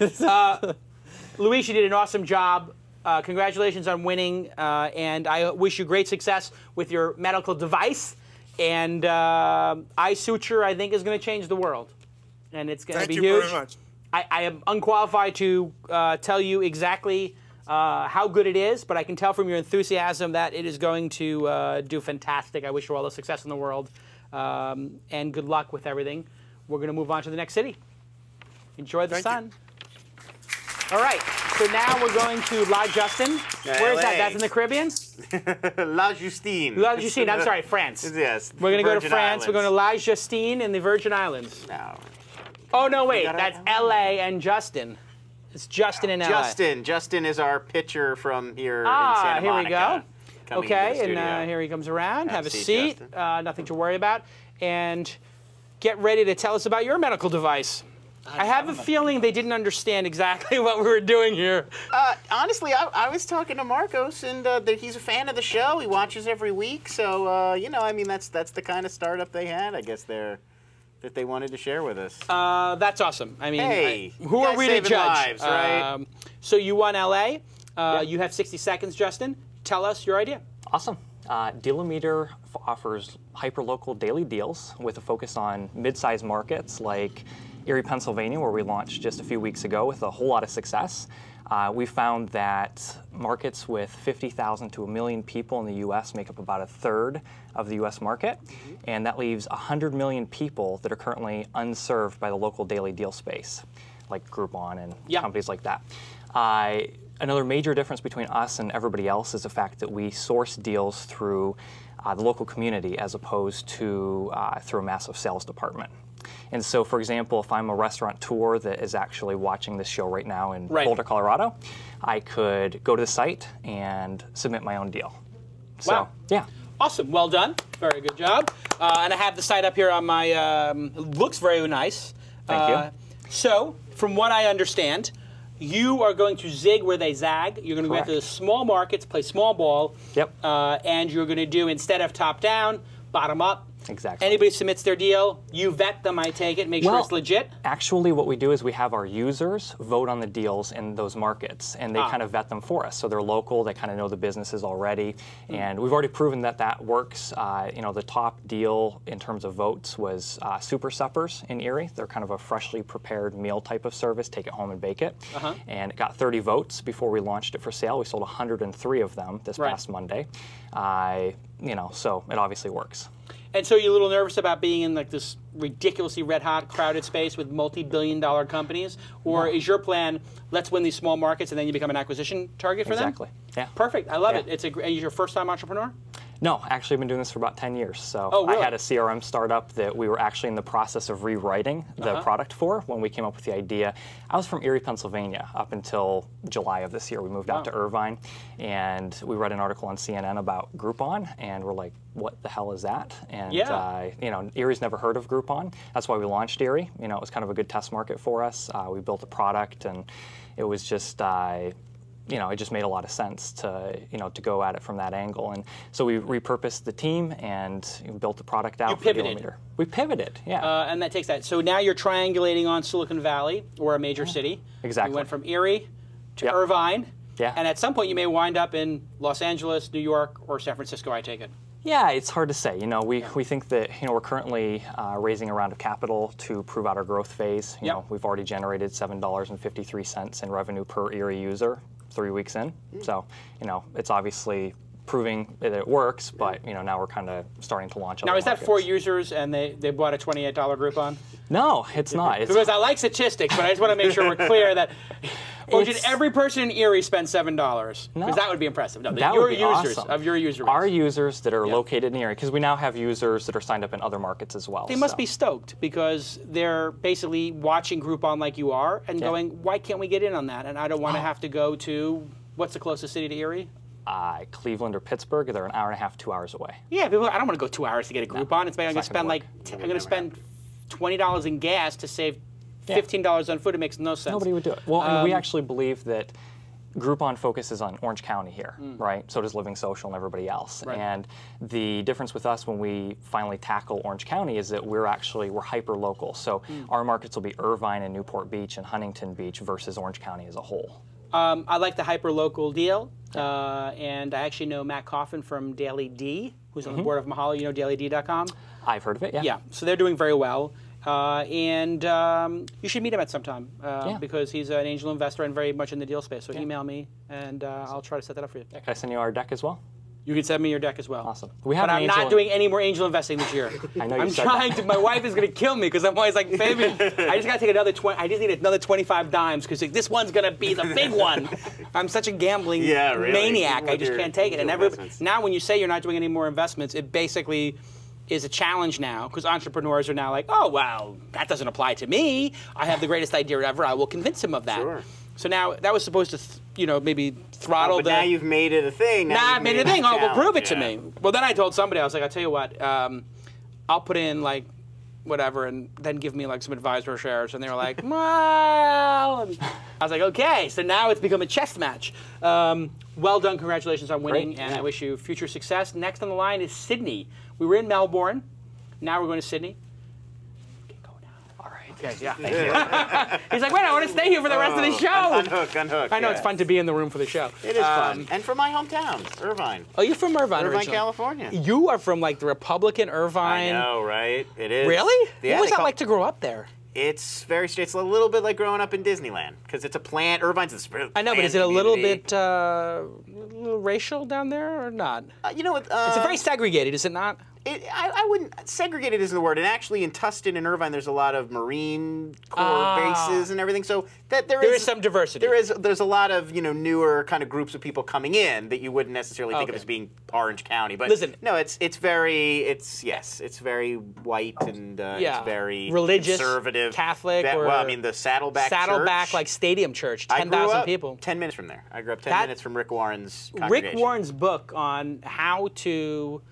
Luis, you did an awesome job. Congratulations on winning. And I wish you great success with your medical device. And eye suture, I think, is going to change the world. And it's going to be huge. Thank you very much. I am unqualified to tell you exactly how good it is, but I can tell from your enthusiasm that it is going to do fantastic. I wish you all the success in the world. And good luck with everything. We're going to move on to the next city. Enjoy the sun. All right. So now we're going to La Justin. Where is that? That's in the Caribbean? La Justine. La Justine. I'm sorry, France. Yes. We're going to go to France. Islands. We're going to La Justine in the Virgin Islands. No. Oh, no, wait. That's L.A. and Justin. It's Justin in L.A. Justin is our pitcher from here in Santa Monica. Here we go. Okay, and here he comes around. Have a seat. Nothing to worry about. And get ready to tell us about your medical device. I have a feeling they didn't understand exactly what we were doing here. Honestly, I was talking to Marcos, and he's a fan of the show. He watches every week, so you know, I mean, that's the kind of startup they had, I guess, that they wanted to share with us. That's awesome. I mean, hey, who are we to judge? Lives, right? So you won LA. You have 60 seconds, Justin. Tell us your idea. Awesome. Dealometer offers hyperlocal daily deals with a focus on mid-sized markets like Erie, Pennsylvania, where we launched just a few weeks ago with a whole lot of success. We found that markets with 50,000 to 1 million people in the U.S. make up about a third of the U.S. market, and that leaves 100 million people that are currently unserved by the local daily deal space, like Groupon and companies like that. Another major difference between us and everybody else is the fact that we source deals through the local community as opposed to through a massive sales department. And so, for example, if I'm a restaurateur that is actually watching this show right now in Boulder, Colorado, I could go to the site and submit my own deal. So, wow. Yeah. Awesome. Well done. Very good job. And I have the site up here on my, looks very nice. Thank you. So, from what I understand, you are going to zig where they zag. You're going to go after the small markets, play small ball. Yep. And you're going to do, instead of top down, bottom up. Exactly. Anybody submits their deal, you vet them, I take it, make sure it's legit? Actually, what we do is we have our users vote on the deals in those markets, and they kind of vet them for us. So they're local, they kind of know the businesses already, and we've already proven that that works. You know, the top deal in terms of votes was Super Suppers in Erie. They're kind of a freshly prepared meal type of service, take it home and bake it. And it got 30 votes before we launched it for sale. We sold 103 of them this past Monday. You know, so it obviously works. And so you're a little nervous about being in like this ridiculously red-hot, crowded space with multi-billion-dollar companies? Or is your plan, let's win these small markets and then you become an acquisition target for them? Exactly. Yeah. Perfect. I love it. It's are you your first-time entrepreneur? No, actually, I've been doing this for about 10 years. So really? I had a CRM startup that we were actually in the process of rewriting the product for when we came up with the idea. I was from Erie, Pennsylvania up until July of this year. We moved out to Irvine, and we read an article on CNN about Groupon, and we're like, what the hell is that? And you know, Erie's never heard of Groupon. That's why we launched Erie. You know, it was kind of a good test market for us. We built a product, and it was just you know, it just made a lot of sense to, you know, to go at it from that angle. And so we repurposed the team and built the product out for Dealometer. We pivoted, yeah. And that takes that. So now you're triangulating on Silicon Valley or a major city. Exactly. You went from Erie to Irvine. Yeah. And at some point you may wind up in Los Angeles, New York, or San Francisco, I take it. Yeah, it's hard to say. You know, we think that, you know, we're currently raising a round of capital to prove out our growth phase. You know, we've already generated $7.53 in revenue per Erie user 3 weeks in. So, you know, it's obviously proving that it works, but, you know, now we're kind of starting to launch other Now, is markets. that 4 users and they bought a $28 Groupon? No, it's not. It's because I like statistics, but I just want to make sure we're clear that. Or did every person in Erie spend $7? Because that would be impressive. No, that your would be users awesome. Of your user base. Our users that are located in Erie, because we now have users that are signed up in other markets as well. They must be stoked because they're basically watching Groupon like you are and going, why can't we get in on that? And I don't want to have to go to, what's the closest city to Erie? Cleveland or Pittsburgh. They're an hour and a half, 2 hours away. Yeah, people, I don't want to go 2 hours to get a Groupon. I'm going to spend I'm going to spend $20 in gas to save $15 on food. It makes no sense. Nobody would do it. Well, and we actually believe that Groupon focuses on Orange County here, right? So does Living Social and everybody else. Right. And the difference with us when we finally tackle Orange County is that we're hyper local. So our markets will be Irvine and Newport Beach and Huntington Beach versus Orange County as a whole. I like the hyper local deal, and I actually know Matt Coffin from Daily D, who's on the board of Mahalo. You know DailyD.com? I've heard of it. Yeah. Yeah. So they're doing very well. And you should meet him at some time because he's an angel investor and very much in the deal space. So email me, and I'll try to set that up for you. Can I send you our deck as well? You can send me your deck as well. Awesome. But I'm not doing any more angel investing this year. I know you I'm said trying that. to. My wife is going to kill me because I'm always like, baby, I just got to take another 20. I just need another 25 dimes because this one's going to be the big one. I'm such a gambling maniac. I just can't take it. And now when you say you're not doing any more investments, it basically is a challenge now because entrepreneurs are now like, oh, well, that doesn't apply to me. I have the greatest idea ever. I will convince him of that. Sure. So now that was supposed to, maybe throttle but now you've made it a thing. Now I've made it a thing. Oh, well, prove it to me. Well, then I told somebody, I was like, I'll tell you what, I'll put in like whatever, and then give me like some advisor shares. And they were like, well, and I was like, okay. So now it's become a chess match. Well done, congratulations on winning, and I wish you future success. Next on the line is Sydney. We were in Melbourne. Now we're going to Sydney. Okay, yeah, thank you. He's like, wait, I want to stay here for the rest of the show. Unhook. I know, it's fun to be in the room for the show. It is fun. And from my hometown, Irvine. Oh, you're from Irvine Irvine, originally. California. You are from, like, the Republican Irvine. I know, right? It is. Really? Yeah, What was that like to grow up there? It's very straight. It's a little bit like growing up in Disneyland, because it's a plant. Irvine's a plant. I know, but is it a little bit racial down there or not? You know what? It's very segregated, is it not? I wouldn't. Segregated isn't the word. And actually, in Tustin and Irvine, there's a lot of Marine Corps bases and everything. So that there is some diversity. There's a lot of newer kind of groups of people coming in that you wouldn't necessarily think of as being Orange County. But listen, no, it's very very white and it's very religious, conservative, Catholic. Well, I mean the Saddleback Church. Like stadium church, 10,000 people. 10 minutes from there. I grew up 10 minutes from Rick Warren's congregation. Rick Warren's book on how to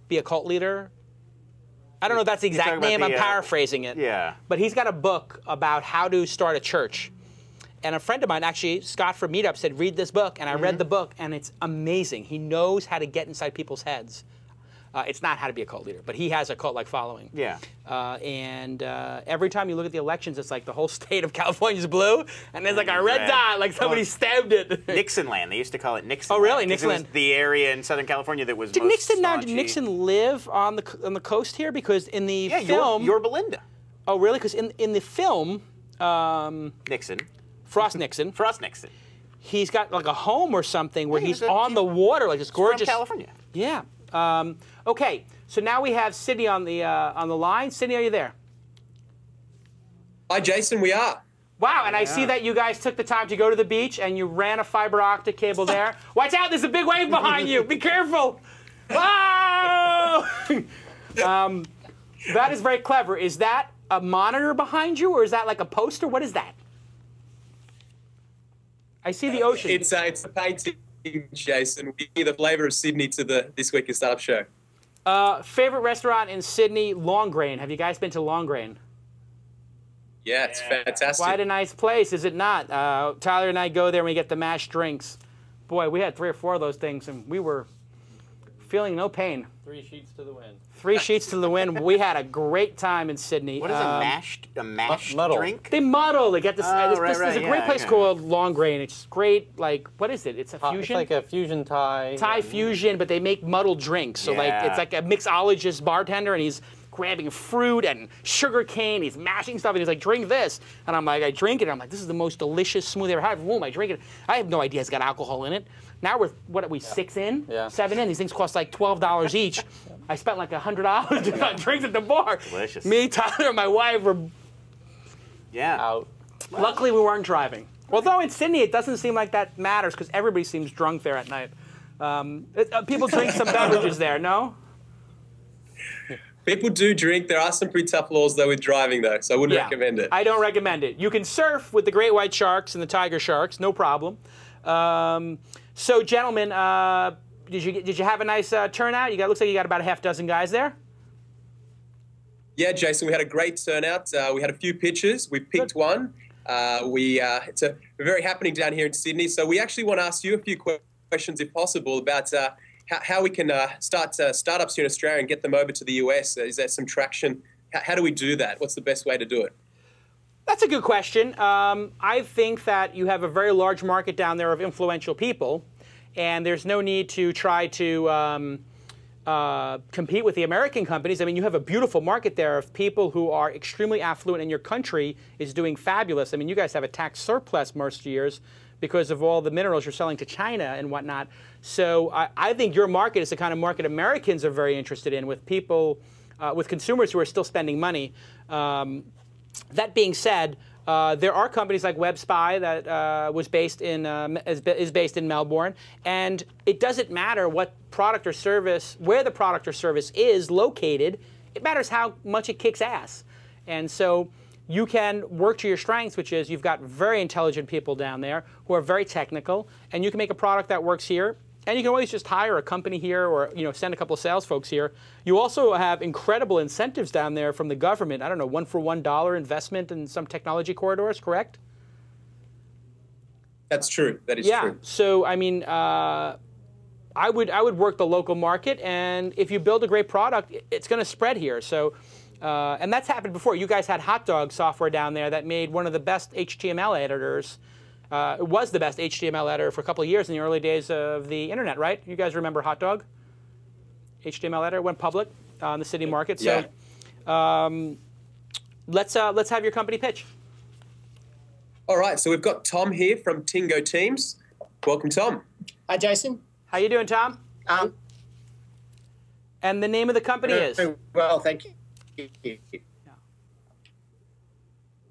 be a cult leader. I don't know if that's the exact name. I'm paraphrasing it. Yeah. But he's got a book about how to start a church. And a friend of mine, actually, Scott from Meetup, said, read this book. And I read the book, and it's amazing. He knows how to get inside people's heads. It's not how to be a cult leader, but he has a cult-like following. Yeah. And every time you look at the elections, it's like the whole state of California is blue, and there's like a red dot, like somebody stabbed it. Nixon land. They used to call it Nixon. Oh, really? Land, Nixon it was land. the area in Southern California that was Did most Nixon staunchy. Did Nixon live on the coast here? Because in the film, Your Belinda. Oh, really? Because in the film, Nixon. Frost Nixon. Frost Nixon. He's got like a home or something where he's on the water, like this gorgeous. From California. Yeah. Okay. So now we have Sydney on the line. Sydney, are you there? Hi, Jason. We are. Wow, and I see that you guys took the time to go to the beach and you ran a fiber optic cable there. Watch out! There's a big wave behind you. Be careful. Oh! That is very clever. Is that a monitor behind you, or is that like a poster? What is that? I see the ocean. It's a painting, Jason. We give the flavour of Sydney to the This Week in Startup show. Favorite restaurant in Sydney, Longgrain. Have you guys been to Longgrain? Yeah, it's fantastic. Quite a nice place, is it not? Tyler and I go there and we get the mashed drinks. Boy, we had 3 or 4 of those things, and we were feeling no pain. 3 sheets to the wind. 3 sheets to the wind. We had a great time in Sydney. What is a mashed drink? They muddle. They get this. There's a great place okay. called Longgrain. It's great. Like, what is it? It's a fusion. It's like a fusion Thai. Thai fusion, but they make muddled drinks. So like, it's like a mixologist bartender, and he's grabbing fruit and sugar cane. He's mashing stuff, and he's like, drink this. And I'm like, I drink it. And I'm like, this is the most delicious smoothie I've ever had. Boom, I drink it. I have no idea it's got alcohol in it. Now we're, what are we, 6 in? Yeah. 7 in? These things cost like $12 each. I spent like $100 just on drinks at the bar. Delicious. Me, Tyler, and my wife were out. Luckily, we weren't driving. Although in Sydney, it doesn't seem like that matters because everybody seems drunk there at night. People drink some beverages there, no? People do drink. There are some pretty tough laws, though, with driving, though, so I wouldn't recommend it. I don't recommend it. You can surf with the great white sharks and the tiger sharks, no problem. So, gentlemen, did you have a nice turnout? Looks like you got about a half dozen guys there. Yeah, Jason, we had a great turnout. We had a few pitches. We picked one. It's a very happening down here in Sydney. So we actually want to ask you a few questions, if possible, about how we can start startups here in Australia and get them over to the US. Is there some traction? How do we do that? What's the best way to do it? That's a good question. I think that you have a very large market down there of influential people, and there's no need to try to compete with the American companies. I mean, you have a beautiful market there of people who are extremely affluent, and your country is doing fabulous. I mean, you guys have a tax surplus most years because of all the minerals you're selling to China and whatnot. So I think your market is the kind of market Americans are very interested in, with people, with consumers who are still spending money. That being said, there are companies like WebSpy that was based in is based in Melbourne, and it doesn't matter what product or service, where the product or service is located. It matters how much it kicks ass. And so you can work to your strengths, which is you've got very intelligent people down there who are very technical, and you can make a product that works here And you can always just hire a company here or send a couple of sales folks here. You also have incredible incentives down there from the government. I don't know, $1-for-$1 investment in some technology corridors, correct? That's true. That is true. Yeah. So, I mean, I would work the local market, and if you build a great product, it's going to spread here. So, and that's happened before. You guys had Hot Dog software down there that made one of the best HTML editors. It was the best HTML editor for a couple of years in the early days of the internet, right? You guys remember Hot Dog? HTML editor went public on the city market. So, let's have your company pitch. All right, so we've got Tom here from Tingo Teams. Welcome, Tom. Hi, Jason. How you doing, Tom? And the name of the company is? Very well, thank you.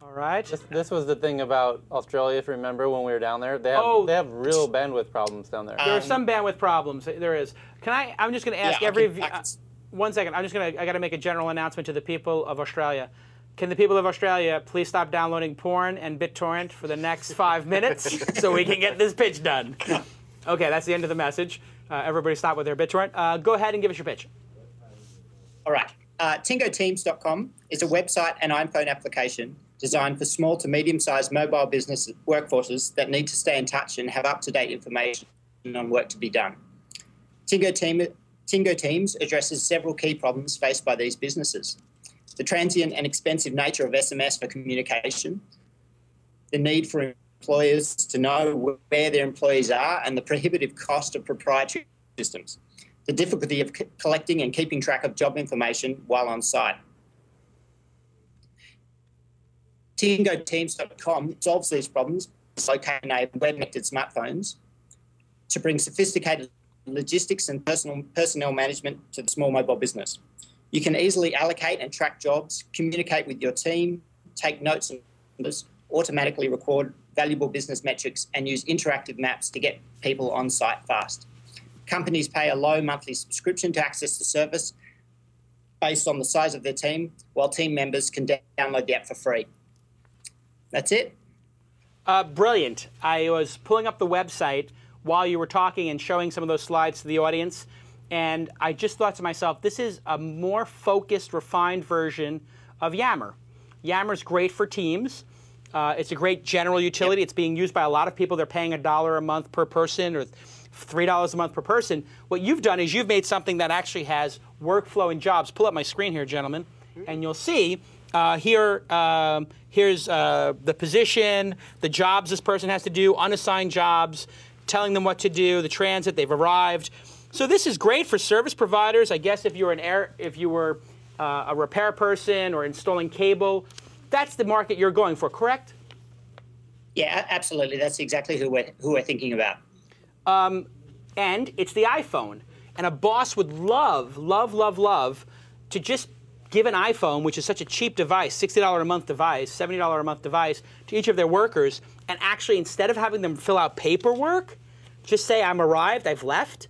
All right. This was the thing about Australia, if you remember when we were down there. They have real bandwidth problems down there. There are some bandwidth problems. There is. I'm just going to ask one second. I got to make a general announcement to the people of Australia. Can the people of Australia please stop downloading porn and BitTorrent for the next 5 minutes so we can get this pitch done? Okay, that's the end of the message. Everybody stop with their BitTorrent. Go ahead and give us your pitch. All right. TingoTeams.com is a website and iPhone application designed for small to medium-sized mobile business workforces that need to stay in touch and have up-to-date information on work to be done. Tingo Teams addresses several key problems faced by these businesses. The transient and expensive nature of SMS for communication, the need for employers to know where their employees are, and the prohibitive cost of proprietary systems, the difficulty of collecting and keeping track of job information while on site. TingoTeams.com solves these problems by locating web-connected smartphones to bring sophisticated logistics and personnel management to the small mobile business. You can easily allocate and track jobs, communicate with your team, take notes and numbers, automatically record valuable business metrics, and use interactive maps to get people on site fast. Companies pay a low monthly subscription to access the service based on the size of their team, while team members can download the app for free. That's it. Brilliant. I was pulling up the website while you were talking and showing some of those slides to the audience. And I just thought to myself, this is a more focused, refined version of Yammer. Yammer's great for teams. It's a great general utility. It's being used by a lot of people. They're paying $1 a month per person or $3 a month per person. What you've done is you've made something that actually has workflow and jobs. Pull up my screen here, gentlemen, and you'll see here's the position, the jobs this person has to do, unassigned jobs, telling them what to do, the transit, they've arrived. So this is great for service providers. I guess if you were a repair person or installing cable, that's the market you're going for, correct? Yeah, absolutely. That's exactly who we're thinking about. And it's the iPhone. And a boss would love to just give an iPhone, which is such a cheap device, $60 a month device, $70 a month device, to each of their workers, and actually, instead of having them fill out paperwork, just say, I'm arrived, I've left.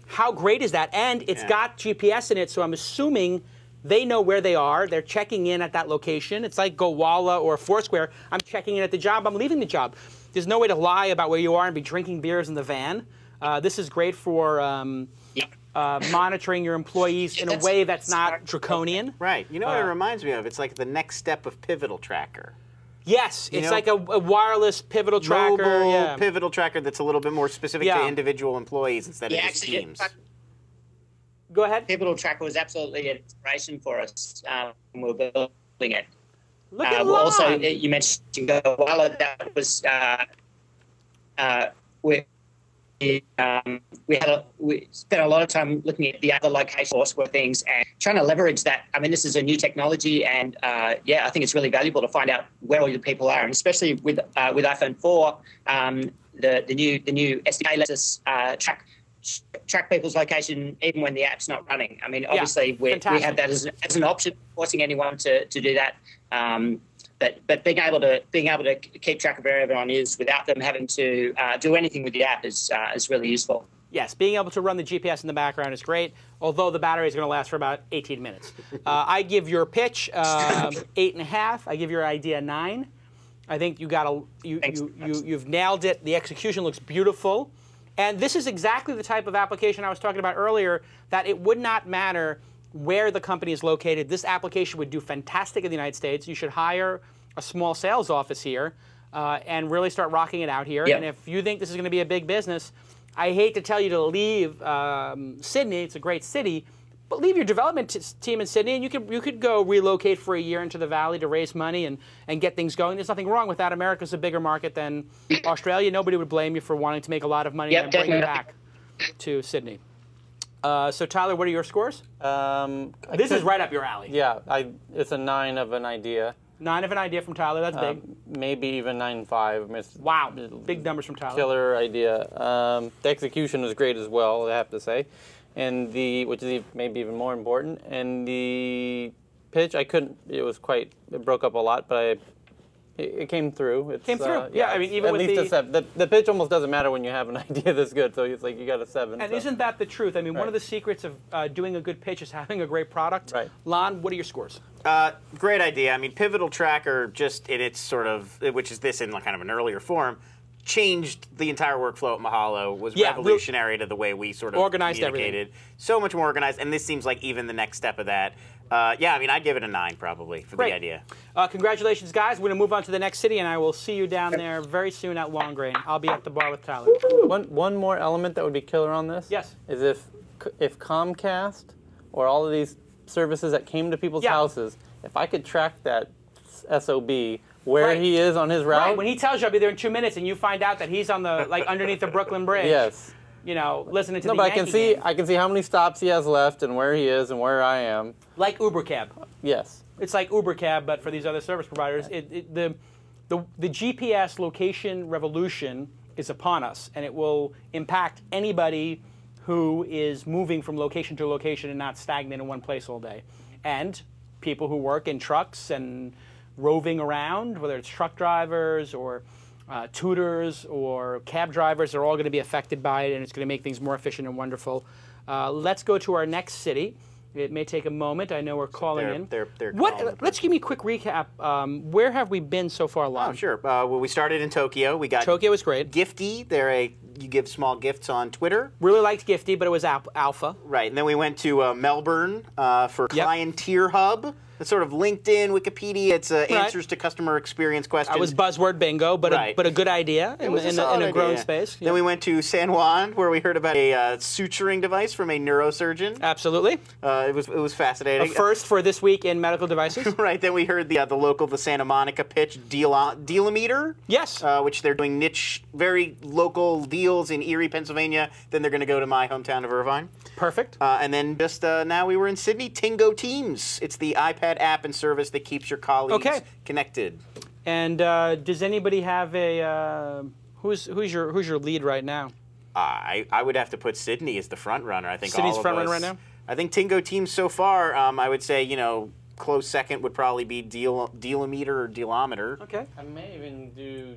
How great is that? And it's got GPS in it, so I'm assuming they know where they are. They're checking in at that location. It's like GoWalla or Foursquare. I'm checking in at the job. I'm leaving the job. There's no way to lie about where you are and be drinking beers in the van. This is great for monitoring your employees in a way that's not draconian. Right. You know what it reminds me of? It's like the next step of Pivotal Tracker. Yes, it's like a wireless pivotal tracker. Mobile pivotal tracker that's a little bit more specific to individual employees instead of just teams. Go ahead. Pivotal tracker was absolutely an inspiration for us when we were building it. Look at also, you mentioned GoWalla. That was we spent a lot of time looking at the other locations where things and trying to leverage that. I mean, this is a new technology, and I think it's really valuable to find out where all your people are, and especially with iPhone 4, the new SDK lets us track people's location even when the app's not running. I mean, obviously we have that as an option, forcing anyone to do that. But being able to keep track of where everyone is without them having to do anything with the app is really useful. Yes, being able to run the GPS in the background is great, although the battery is going to last for about 18 minutes. I give your pitch 8.5. I give your idea 9. I think you've nailed it. The execution looks beautiful, And this is exactly the type of application I was talking about earlier, that it would not matter where the company is located. This application would do fantastic in the United States. You should hire a small sales office here and really start rocking it out here. Yep. And if you think this is going to be a big business, I hate to tell you to leave Sydney. It's a great city. But leave your development team in Sydney, and you could go relocate for a year into the Valley to raise money and get things going. There's nothing wrong with that. America's a bigger market than Australia. Nobody would blame you for wanting to make a lot of money and bring it back to Sydney. So Tyler, what are your scores? This is right up your alley. Yeah, it's a 9 of an idea. 9 of an idea from Tyler. That's big. Maybe even 9.5. Wow, big numbers from Tyler. Killer idea. The execution was great as well, I have to say. And which is maybe even more important. And the pitch, it broke up a lot, but it came through. It came through. Yeah, I mean, even at with least a 7. The pitch almost doesn't matter when you have an idea this good. So it's like you got a 7. And isn't that the truth? I mean, one of the secrets of doing a good pitch is having a great product. Right. Lon, what are your scores? Great idea. I mean, Pivotal Tracker, just in its sort of, which is this in kind of an earlier form, changed the entire workflow at Mahalo, was revolutionary to the way we sort of organized communicated. Everything. So much more organized, and this seems like even the next step of that. Yeah, I mean, I'd give it a 9 probably for the idea. Congratulations, guys. We're going to move on to the next city, and I will see you down there very soon at Long Grain. I'll be at the bar with Tyler. One more element that would be killer on this is if Comcast or all of these services that came to people's houses, if I could track that SOB where he is on his route. Right, when he tells you I'll be there in 2 minutes and you find out that he's on the, underneath the Brooklyn Bridge. Yes. You know, listening to no, the but Yankee game. I can see how many stops he has left and where he is and where I am. Like Uber Cab. Yes. It's like Uber Cab, but for these other service providers. The GPS location revolution is upon us, and it will impact anybody who is moving from location to location and not stagnant in one place all day. And people who work in trucks and roving around, whether it's truck drivers or tutors or cab drivers, are all going to be affected by it, and it's going to make things more efficient and wonderful. Let's go to our next city. It may take a moment. I know we're calling in. They're calling. Let's give me a quick recap. Where have we been so far, Lon? Oh, sure. Well, we started in Tokyo. We got Tokyo was great. Gifty. You give small gifts on Twitter. Really liked Gifty, but it was alpha. Right, and then we went to Melbourne for Clienteer Hub. It's sort of LinkedIn, Wikipedia. It's answers to customer experience questions. I was buzzword bingo, but a good idea in a growing space. Then we went to San Juan, where we heard about a suturing device from a neurosurgeon. Absolutely. It was fascinating. A first for this week in medical devices. Right. Then we heard the Santa Monica pitch, Dealometer. Yes. Which they're doing niche, very local deals in Erie, Pennsylvania. Then they're going to go to my hometown of Irvine. Perfect. And then just now we were in Sydney, Tingo Teams. It's the iPad app and service that keeps your colleagues connected. And does anybody have a who's your lead right now? I would have to put Sydney as the front runner. I think Sydney's all of front us. runner right now. I think Tingo Teams so far. I would say close second would probably be Dealometer or Dealometer. Okay. I may even do.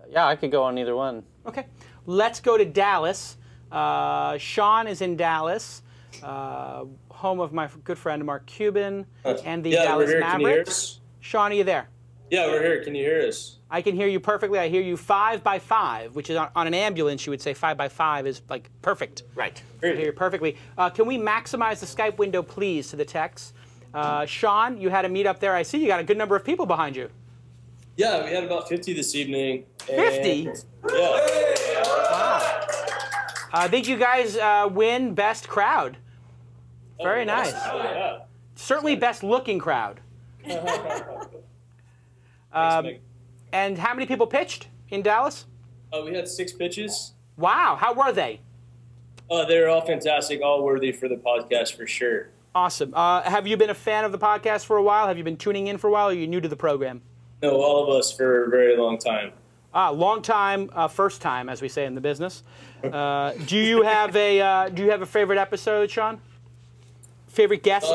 Yeah, I could go on either one. Okay. Let's go to Dallas. Sean is in Dallas. Home of my good friend Mark Cuban and the Dallas we're here. Mavericks. Can you hear us? Sean, are you there? Yeah, we're here. Can you hear us? I can hear you perfectly. I hear you 5 by 5, which is on an ambulance. You would say 5 by 5 is like perfect. Right. I hear you perfectly. Can we maximize the Skype window, please, to the text? Sean, you had a meet up there. I see you got a good number of people behind you. Yeah, we had about 50 this evening. 50? Yeah. Wow. I think you guys win best crowd. Very nice. Yeah. Certainly best looking crowd. And how many people pitched in Dallas? We had 6 pitches. Wow. How were they? They were all fantastic, all worthy for the podcast for sure. Awesome. Have you been a fan of the podcast for a while? Have you been tuning in for a while, or are you new to the program? No, all of us for a very long time. Long time, first time, as we say in the business. Do you have a favorite episode, Sean? Favorite guest?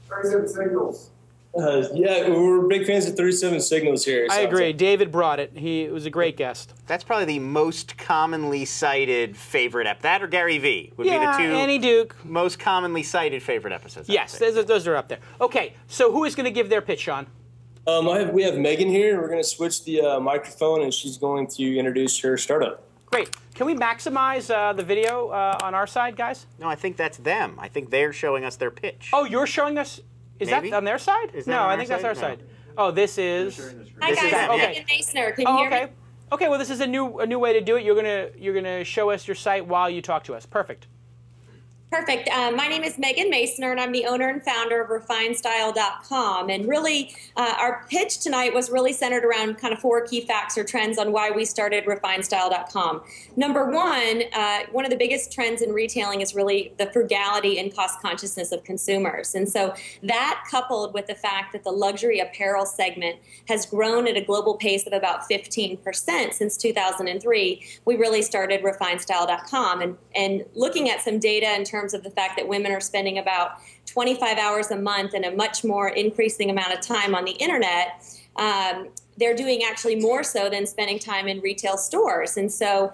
37 Signals. Yeah, we're big fans of 37 Signals here. I agree. Like. David brought it. He was a great guest. That's probably the most commonly cited favorite episode. That or Gary V would be the two Annie Duke. most commonly cited favorite episodes. Yes, those are up there. Okay, so who is going to give their pitch, Sean? We have Megan here. We're going to switch the microphone, and she's going to introduce her startup. Great. Can we maximize the video on our side, guys? No, I think that's them. I think they're showing us their pitch. Oh, you're showing us? Is Maybe? that on their side? No, I think that's our side. Oh, this is. Hi guys, I'm Megan Masner. Can you hear okay. me? Okay, well, this is a new way to do it. You're gonna show us your site while you talk to us. Perfect. Perfect. My name is Megan Masner, and I'm the owner and founder of RefineStyle.com. And really, our pitch tonight was really centered around kind of 4 key facts or trends on why we started RefineStyle.com. Number one of the biggest trends in retailing is really the frugality and cost consciousness of consumers. And so that, coupled with the fact that the luxury apparel segment has grown at a global pace of about 15% since 2003, we really started RefineStyle.com. And looking at some data in terms of the fact that women are spending about 25 hours a month and a much more increasing amount of time on the internet, they're doing actually more so than spending time in retail stores. And so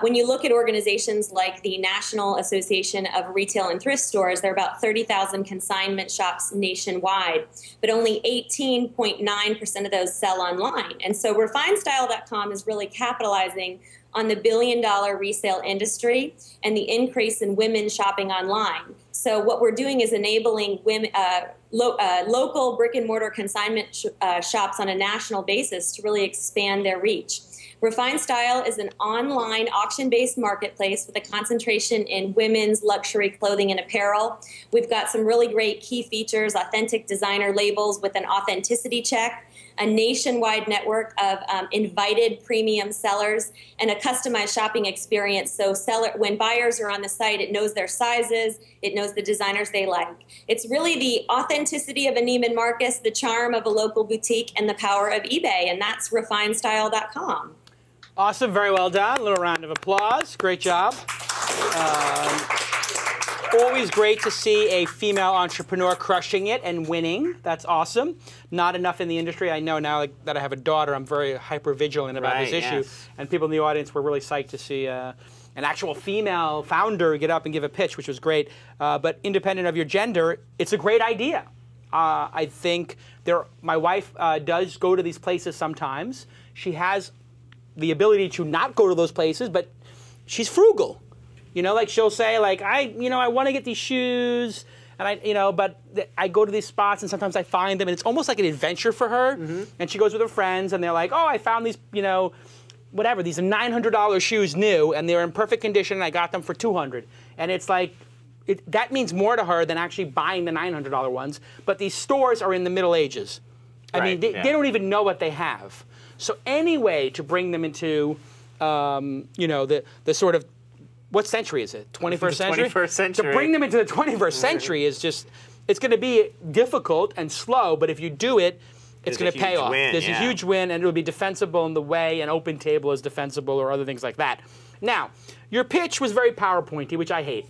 when you look at organizations like the National Association of Retail and Thrift Stores, there are about 30,000 consignment shops nationwide, but only 18.9% of those sell online. And so RefineStyle.com is really capitalizing on the billion-dollar resale industry and the increase in women shopping online. So what we're doing is enabling women, local brick-and-mortar consignment shops on a national basis to really expand their reach. Refined Style is an online auction-based marketplace with a concentration in women's luxury clothing and apparel. We've got some really great key features, authentic designer labels with an authenticity check, a nationwide network of invited premium sellers, and a customized shopping experience. So when buyers are on the site, it knows their sizes, it knows the designers they like. It's really the authenticity of a Neiman Marcus, the charm of a local boutique, and the power of eBay, and that's RefineStyle.com. Awesome, very well done. A little round of applause. Great job. Always great to see a female entrepreneur crushing it and winning. That's awesome. Not enough in the industry. I know now that I have a daughter, I'm very hyper-vigilant about this issue. Yes. And people in the audience were really psyched to see an actual female founder get up and give a pitch, which was great. But independent of your gender, it's a great idea. I think my wife does go to these places sometimes. She has the ability to not go to those places, but she's frugal. You know, like she'll say, like, I want to get these shoes, and but I go to these spots, and sometimes I find them, and it's almost like an adventure for her. Mm-hmm. And she goes with her friends, and they're like, oh, I found these, these are $900 shoes new, and they're in perfect condition, and I got them for $200. And it's like, that means more to her than actually buying the $900 ones. But these stores are in the Middle Ages. I mean, they don't even know what they have. So any way to bring them into, the sort of, what century is it? 21st century? 21st century. To bring them into the 21st century is just, it's going to be difficult and slow, but if you do it, it's going to pay off. There's a huge win, and it'll be defensible in the way an open table is defensible or other things like that. Now, your pitch was very PowerPointy, which I hate.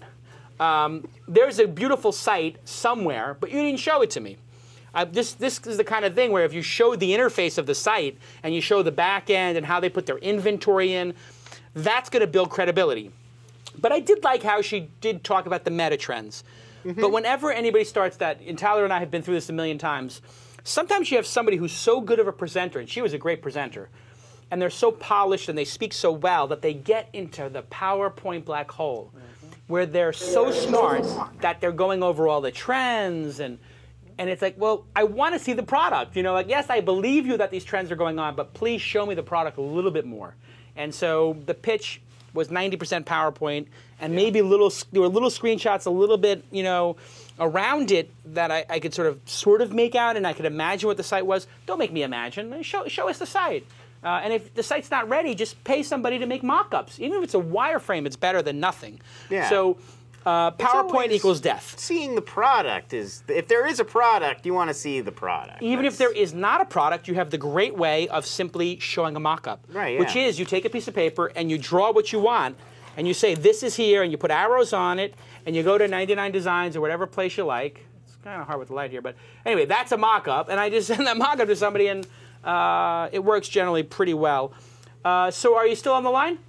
There's a beautiful site somewhere, but you didn't show it to me. This is the kind of thing where if you show the interface of the site and you show the back end and how they put their inventory in, that's going to build credibility. But I did like how she did talk about the meta trends. Mm-hmm. But whenever anybody starts that, and Tyler and I have been through this a million times, sometimes you have somebody who's so good of a presenter, and she was a great presenter, and they're so polished and they speak so well that they get into the PowerPoint black hole, where they're so smart that they're going over all the trends, and it's like, well, I want to see the product. Like, yes, I believe you that these trends are going on, but please show me the product a little bit more. And so the pitch was 90% PowerPoint, and maybe there were little screenshots a little bit, around it that I could sort of make out, and I could imagine what the site was. Don't make me imagine. Show us the site. And if the site's not ready, just pay somebody to make mock-ups. Even if it's a wireframe, it's better than nothing. Yeah. So PowerPoint equals death. Seeing the product is, if there is a product, you want to see the product. Even if there is not a product, you have the great way of simply showing a mock-up. Right, which is, you take a piece of paper and you draw what you want, and you say, this is here, and you put arrows on it, and you go to 99 Designs or whatever place you like. It's kind of hard with the light here, but anyway, that's a mock-up, and I just send that mock-up to somebody, and it works generally pretty well. So are you still on the line?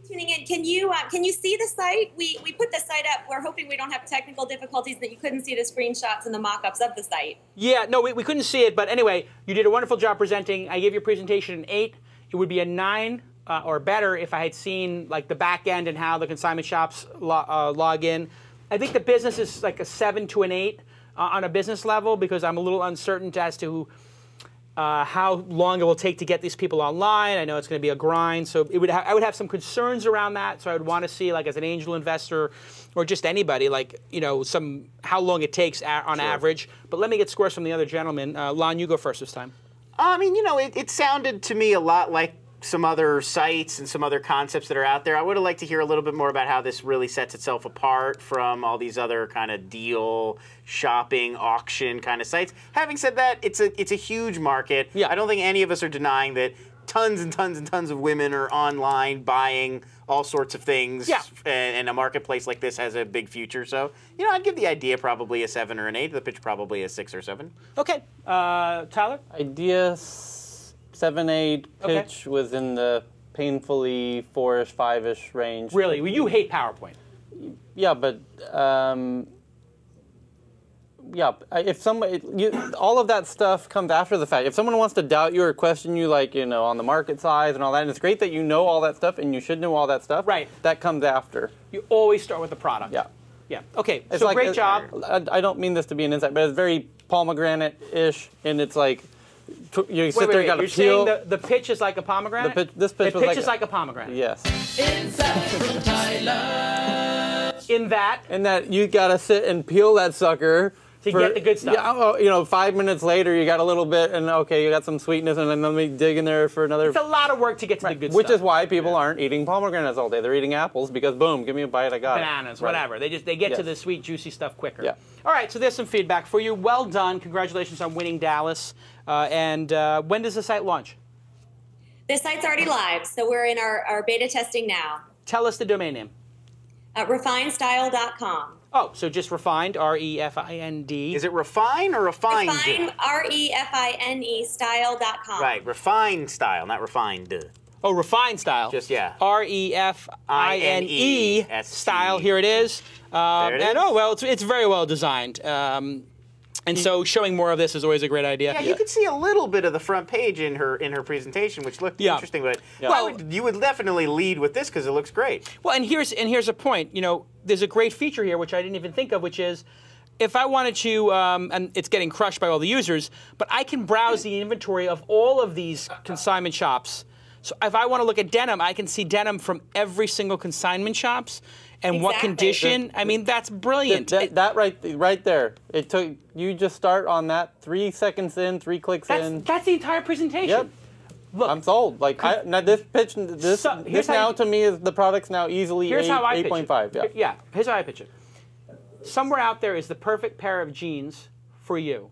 Tuning in. Can you see the site? We put the site up. We're hoping we don't have technical difficulties, that you couldn't see the screenshots and the mock-ups of the site. Yeah, no, we couldn't see it, but anyway, you did a wonderful job presenting. I gave your presentation an 8. It would be a 9 or better if I had seen like the back end and how the consignment shops log in. I think the business is like a 7 to an 8 on a business level because I'm a little uncertain as to how long it will take to get these people online. I know it's going to be a grind, so I would have some concerns around that. So I would want to see, like, as an angel investor or just anybody, like, you know, how long it takes on average. But let me get scores from the other gentlemen. Lon, you go first this time. I mean, you know, it sounded to me a lot like some other sites and some other concepts that are out there. I would have liked to hear a little bit more about how this really sets itself apart from all these other kind of deal, shopping, auction kind of sites. Having said that, it's a huge market. Yeah. I don't think any of us are denying that tons and tons and tons of women are online buying all sorts of things. Yeah. And a marketplace like this has a big future. So, you know, I'd give the idea probably a 7 or an 8. The pitch probably a 6 or 7. Okay. Tyler? Idea 7, 8. Pitch was in the painfully 4-ish, 5-ish range. Really? Well, you hate PowerPoint. Yeah, but yeah, if all of that stuff comes after the fact. If someone wants to doubt you or question you, like, you know, on the market size and all that, and it's great that you know all that stuff, and you should know all that stuff. Right. That comes after. You always start with the product. Yeah. Yeah. Okay. It's so like, great job. I don't mean this to be an insight, but it's very pomegranate-ish, and it's like you sit there, you got to peel. You're saying the pitch is like a pomegranate? This pitch is like a pomegranate. Yes. Insight from Tyler. In that you got to sit and peel that sucker. To get the good stuff. Yeah, you know, 5 minutes later, you got a little bit, and okay, you got some sweetness, and then let me dig in there for another. It's a lot of work to get to the good stuff. Which is why people aren't eating pomegranates all day. They're eating apples because, boom, give me a bite, I got Bananas, whatever. They get to the sweet, juicy stuff quicker. Yeah. All right, so there's some feedback for you. Well done. Congratulations on winning Dallas. And when does the site launch? This site's already live, so we're in our beta testing now. Tell us the domain name. Refinedstyle.com. Oh, so just refined, R-E-F-I-N-D. Is it refine or refined? Refine, R-E-F-I-N-E, style.com. Right, refined style, not refined. Oh, refined style. Just, yeah. R-E-F-I-N-E style. Here it is. There it is. And oh, well, it's very well designed. And so showing more of this is always a great idea. Yeah, you could see a little bit of the front page in her presentation, which looked interesting. But you would definitely lead with this because it looks great. Well, and here's a point. You know, there's a great feature here which I didn't even think of, which is if I wanted to, and it's getting crushed by all the users, but I can browse the inventory of all of these consignment shops. So if I want to look at denim, I can see denim from every single consignment shops. And what condition? I mean, that's brilliant. That right there. It took you just start on that 3 seconds in, 3 clicks in. That's the entire presentation. Yep. Look, I'm sold. Like now, this pitch, this now to me is the product's now easily 8.5. Yeah. Here's how I pitch it. Somewhere out there is the perfect pair of jeans for you.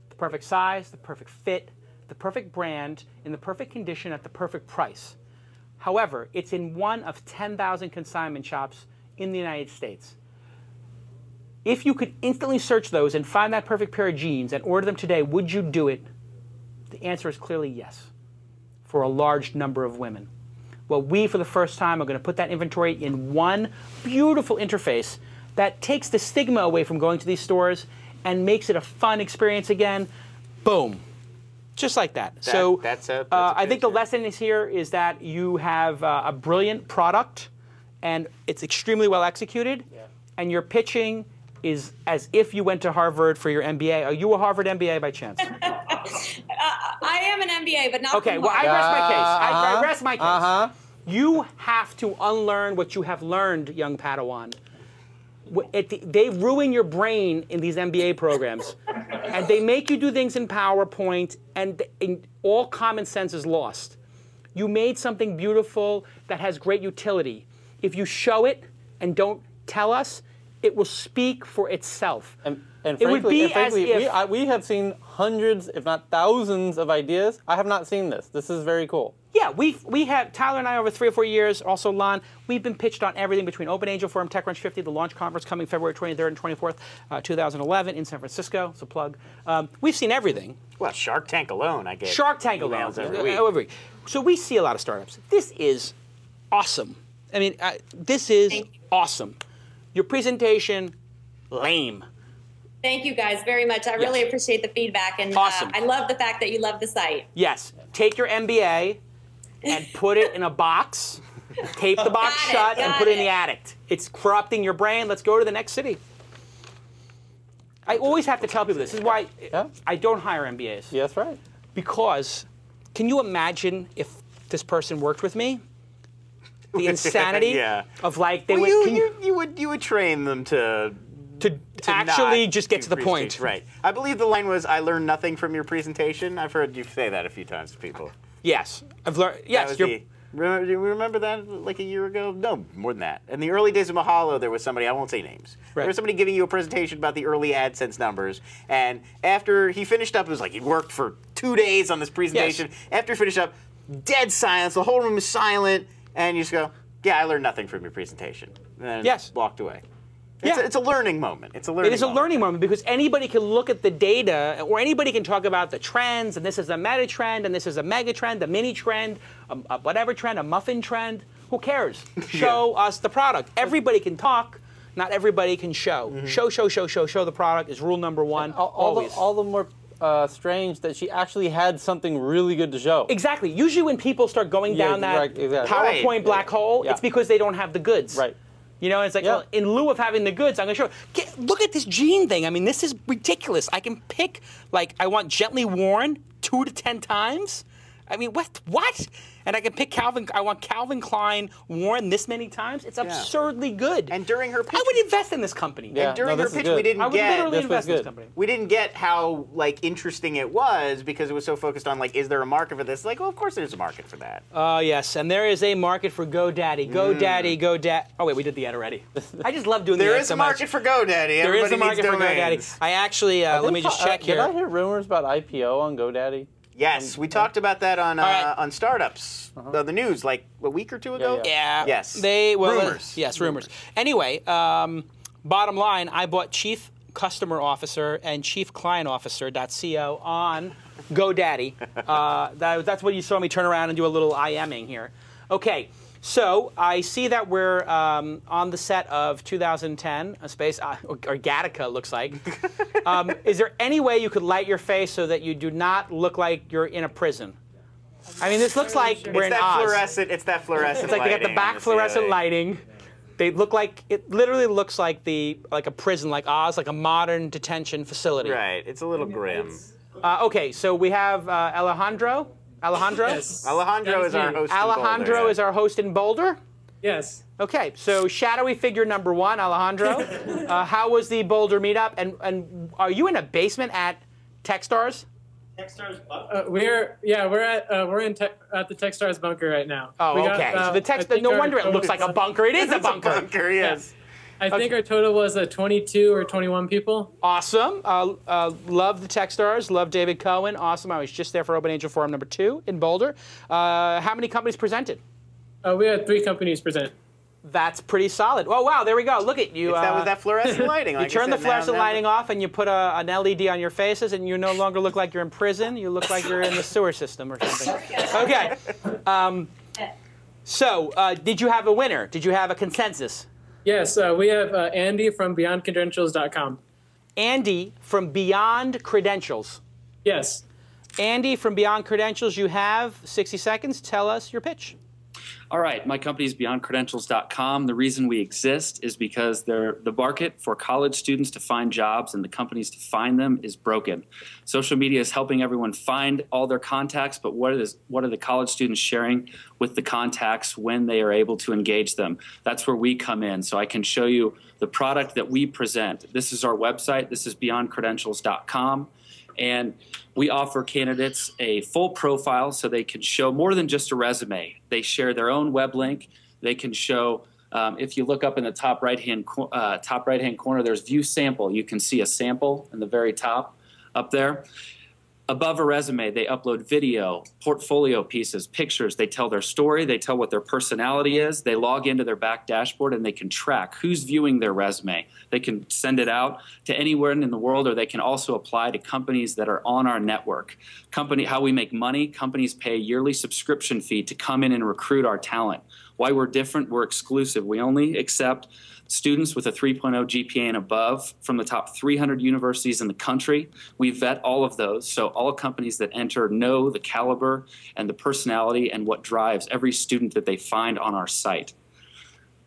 The perfect size, the perfect fit, the perfect brand, in the perfect condition at the perfect price. However, it's in one of 10,000 consignment shops in the United States. If you could instantly search those and find that perfect pair of jeans and order them today, would you do it? The answer is clearly yes, for a large number of women. Well, we, for the first time, are going to put that inventory in one beautiful interface that takes the stigma away from going to these stores and makes it a fun experience again. Boom. Just like that. I think the lesson is here is that you have a brilliant product, and it's extremely well executed, and your pitching is as if you went to Harvard for your MBA. Are you a Harvard MBA by chance? I am an MBA, but not Okay, well, I rest my case. I rest my case. You have to unlearn what you have learned, young Padawan. They ruin your brain in these MBA programs, and they make you do things in PowerPoint, and all common sense is lost. You made something beautiful that has great utility. If you show it and don't tell us, it will speak for itself. And frankly, we have seen hundreds, if not thousands, of ideas. I have not seen this. This is very cool. Yeah, we have, Tyler and I over 3 or 4 years, also Lon, we've been pitched on everything between Open Angel Forum, TechCrunch 50, the launch conference coming February 23rd and 24th, 2011 in San Francisco. It's a plug. We've seen everything. Well, Shark Tank alone, I guess. Shark Tank alone. Every week. So we see a lot of startups. This is awesome. I mean, this is awesome. Your presentation, lame. Thank you guys very much. I really appreciate the feedback, and awesome. I love the fact that you love the site. Yes. Take your MBA and put it in a box, tape the box shut, and put it in the attic. It's corrupting your brain. Let's go to the next city. I always have to tell people this. This is why I don't hire MBAs. Yeah, that's right. Because can you imagine if this person worked with me? The insanity of like they you would train them to actually just get to the point. Right. I believe the line was, "I learned nothing from your presentation." I've heard you say that a few times to people. Yes, I've learned. Yes, do you remember that like a year ago? No, more than that. In the early days of Mahalo, there was somebody, I won't say names. Right. There was somebody giving you a presentation about the early AdSense numbers, and after he finished up, it was like he worked for 2 days on this presentation. Yes. After he finished up, dead silence. The whole room is silent, and you just go, "Yeah, I learned nothing from your presentation." And then walked away. It's a learning moment. It's a learning moment. It is a learning moment because anybody can look at the data, or anybody can talk about the trends, and this is a meta trend, and this is a mega trend, a mini trend, a whatever trend, a muffin trend. Who cares? Show us the product. Everybody can talk. Not everybody can show. Show the product is rule number one. All the more strange that she actually had something really good to show. Exactly. Usually when people start going down that PowerPoint black hole, it's because they don't have the goods. Right. You know, it's like, well, in lieu of having the goods, I'm going to show. Look at this jean thing. I mean, this is ridiculous. I can pick, like, I want gently worn 2 to 10 times. I mean, what? And I can pick I want Calvin Klein worn this many times. It's absurdly good. And during her pitch, I would invest in this company. Yeah, and during her pitch, we didn't invest in this company. We didn't get how like interesting it was because it was so focused on like, is there a market for this? Like, well, of course there's a market for that. Yes, and there is a market for GoDaddy. GoDaddy, GoDaddy. Oh wait, we did the ad already. I just love doing the ad. There is a market for GoDaddy. There is a market for GoDaddy. I actually let me just check here. Did I hear rumors about IPO on GoDaddy? Yes, we talked about that on Startups, the news, like a week or two ago. Yeah. Yes. Rumors. Yes, rumors. Anyway, bottom line, I bought Chief Customer Officer and Chief Client Officer.co on GoDaddy. That's what you saw me turn around and do a little IMing here. Okay. So I see that we're on the set of 2010, A Space, or Gattaca looks like. Is there any way you could light your face so that you do not look like you're in a prison? I mean, this looks like we're in Oz. It's that fluorescent It's like they got the back fluorescent lighting. They look like, it literally looks like like a prison, like Oz, like a modern detention facility. Right, it's a little grim. Okay, so we have Alejandro. Alejandro? Yes. Alejandro is our host Alejandro is our host in Boulder? Yes. Okay, so shadowy figure number one, Alejandro. How was the Boulder meetup? And are you in a basement at Techstars? Techstars. We're at the Techstars bunker right now. Oh, okay. So the no wonder it looks like a bunker. It is a bunker. Yes. I think our total was 22 or 21 people. Awesome. Love the Techstars. Love David Cohen. Awesome. I was just there for Open Angel Forum number 2 in Boulder. How many companies presented? We had 3 companies present. That's pretty solid. Oh, wow. There we go. Look at you. That was that fluorescent lighting. You turn the fluorescent lighting off and you put an LED on your faces and you no longer look like you're in prison. You look like you're in the sewer system or something. Okay. So did you have a winner? Did you have a consensus? Yes, we have Andy from BeyondCredentials.com. Andy from Beyond Credentials. Yes. Andy from Beyond Credentials, you have 60 seconds. Tell us your pitch. All right, my company is BeyondCredentials.com. The reason we exist is because the market for college students to find jobs and the companies to find them is broken. Social media is helping everyone find all their contacts, but what are the college students sharing with the contacts when they are able to engage them? That's where we come in. So I can show you the product that we present. This is our website. This is BeyondCredentials.com. And we offer candidates a full profile so they can show more than just a resume. They share their own web link. They can show, if you look up in the top right-hand corner, there's View Sample. You can see a sample in the very top up there. Above a resume, they upload video, portfolio pieces, pictures. They tell their story. They tell what their personality is. They log into their back dashboard, and they can track who's viewing their resume. They can send it out to anywhere in the world, or they can also apply to companies that are on our network. How we make money, companies pay a yearly subscription fee to come in and recruit our talent. Why we're different, we're exclusive. We only accept students with a 3.0 GPA and above from the top 300 universities in the country. We vet all of those, so all companies that enter know the caliber and the personality and what drives every student that they find on our site.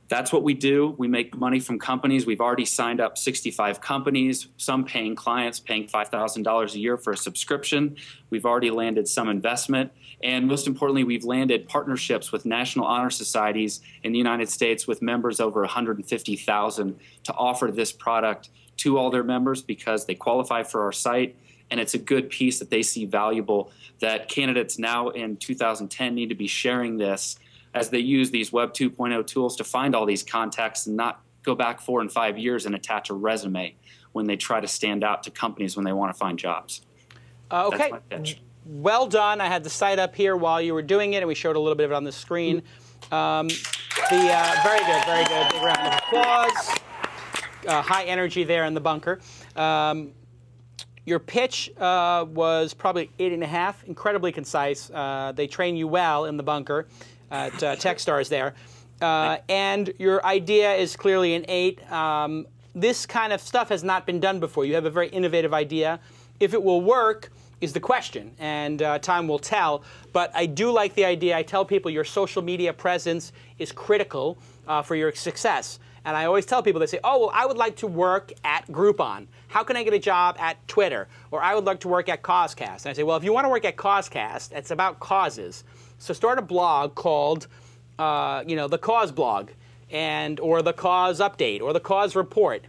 That's what we do. We make money from companies. We've already signed up 65 companies, some paying clients, paying $5,000 a year for a subscription. We've already landed some investment. And most importantly, we've landed partnerships with National Honor Societies in the United States with members over 150,000 to offer this product to all their members because they qualify for our site. And it's a good piece that they see valuable, that candidates now in 2010 need to be sharing this as they use these Web 2.0 tools to find all these contacts and not go back 4 and 5 years and attach a resume when they try to stand out to companies when they want to find jobs. Okay. That's my pitch. Well done. I had the site up here while you were doing it, and we showed a little bit of it on the screen. Very good, very good. Big round of applause. High energy there in the bunker. Your pitch was probably 8.5, incredibly concise. They train you well in the bunker at Techstars there. And your idea is clearly an 8. This kind of stuff has not been done before. You have a very innovative idea. If it will work is the question, and time will tell. But I do like the idea. I tell people your social media presence is critical for your success. And I always tell people, they say, oh, well, I would like to work at Groupon. How can I get a job at Twitter? Or I would like to work at Causecast. And I say, well, if you want to work at Causecast, it's about causes. So start a blog called, the Cause Blog, or the Cause Update, or the Cause Report.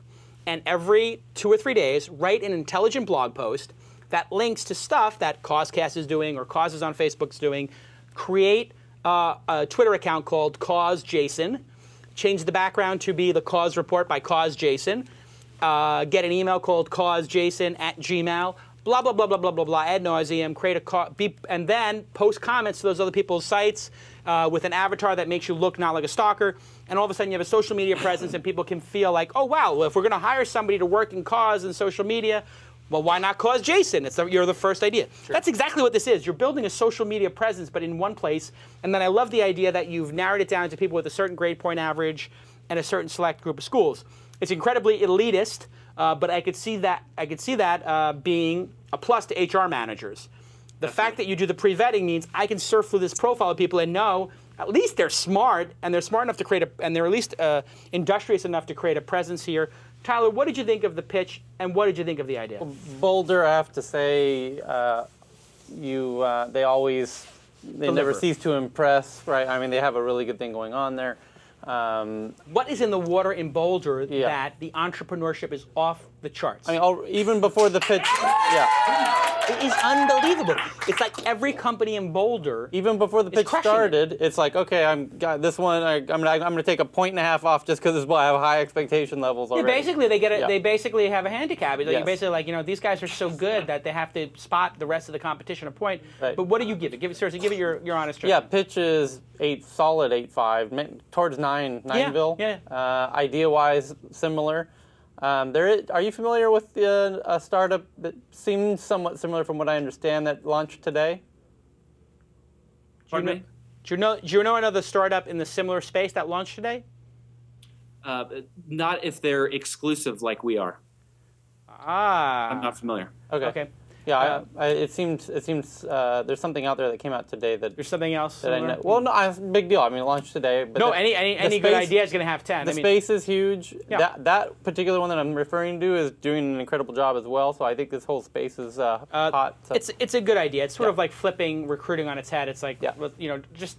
And every 2 or 3 days, write an intelligent blog post that links to stuff that Causecast is doing or Causes on Facebook is doing. Create a Twitter account called Cause Jason. Change the background to be the Cause Report by Cause Jason. Get an email called causejason@gmail. Blah, blah, blah, blah, blah, blah, blah, ad nauseum. Create and then post comments to those other people's sites with an avatar that makes you look not like a stalker. And all of a sudden you have a social media presence and people can feel like, oh, wow, well, if we're going to hire somebody to work in Cause and social media, well, why not Cause Jason? You're the first idea. Sure. That's exactly what this is. You're building a social media presence, but in one place. And then I love the idea that you've narrowed it down to people with a certain grade point average and a certain select group of schools. It's incredibly elitist, but I could see that being a plus to HR managers. The fact that you do the pre-vetting means I can surf through this profile of people and know at least they're smart, and they're smart enough to create and they're at least industrious enough to create a presence here. Tyler, what did you think of the pitch, and what did you think of the idea? Boulder, I have to say, they never cease to impress, right? I mean, they have a really good thing going on there. What is in the water in Boulder that the entrepreneurship is off the charts? I mean, even before the pitch, It is unbelievable. It's like every company in Boulder, even before the pitch started, it's like, okay, I'm going to take a 1.5 off just because I have high expectation levels already. Yeah, basically they basically have a handicap. It's like you're basically like, these guys are so good that they have to spot the rest of the competition a point. Right. But what do you give it? Give it your honest judgment. Yeah, pitch is solid 8.5, towards 9-ville. Yeah. Idea-wise, similar. Are you familiar with a startup that seems somewhat similar from what I understand that launched today? Pardon me? Do you know another startup in the similar space that launched today? Not if they're exclusive like we are. I'm not familiar. Okay. Yeah, it seems there's something out there that came out today that there's something else. That I know. Well, no, big deal. I mean, it launched today. But any good idea is going to have 10. The space is huge. Yeah. That particular one that I'm referring to is doing an incredible job as well. So I think this whole space is hot. So. It's a good idea. It's sort of like flipping recruiting on its head. It's like just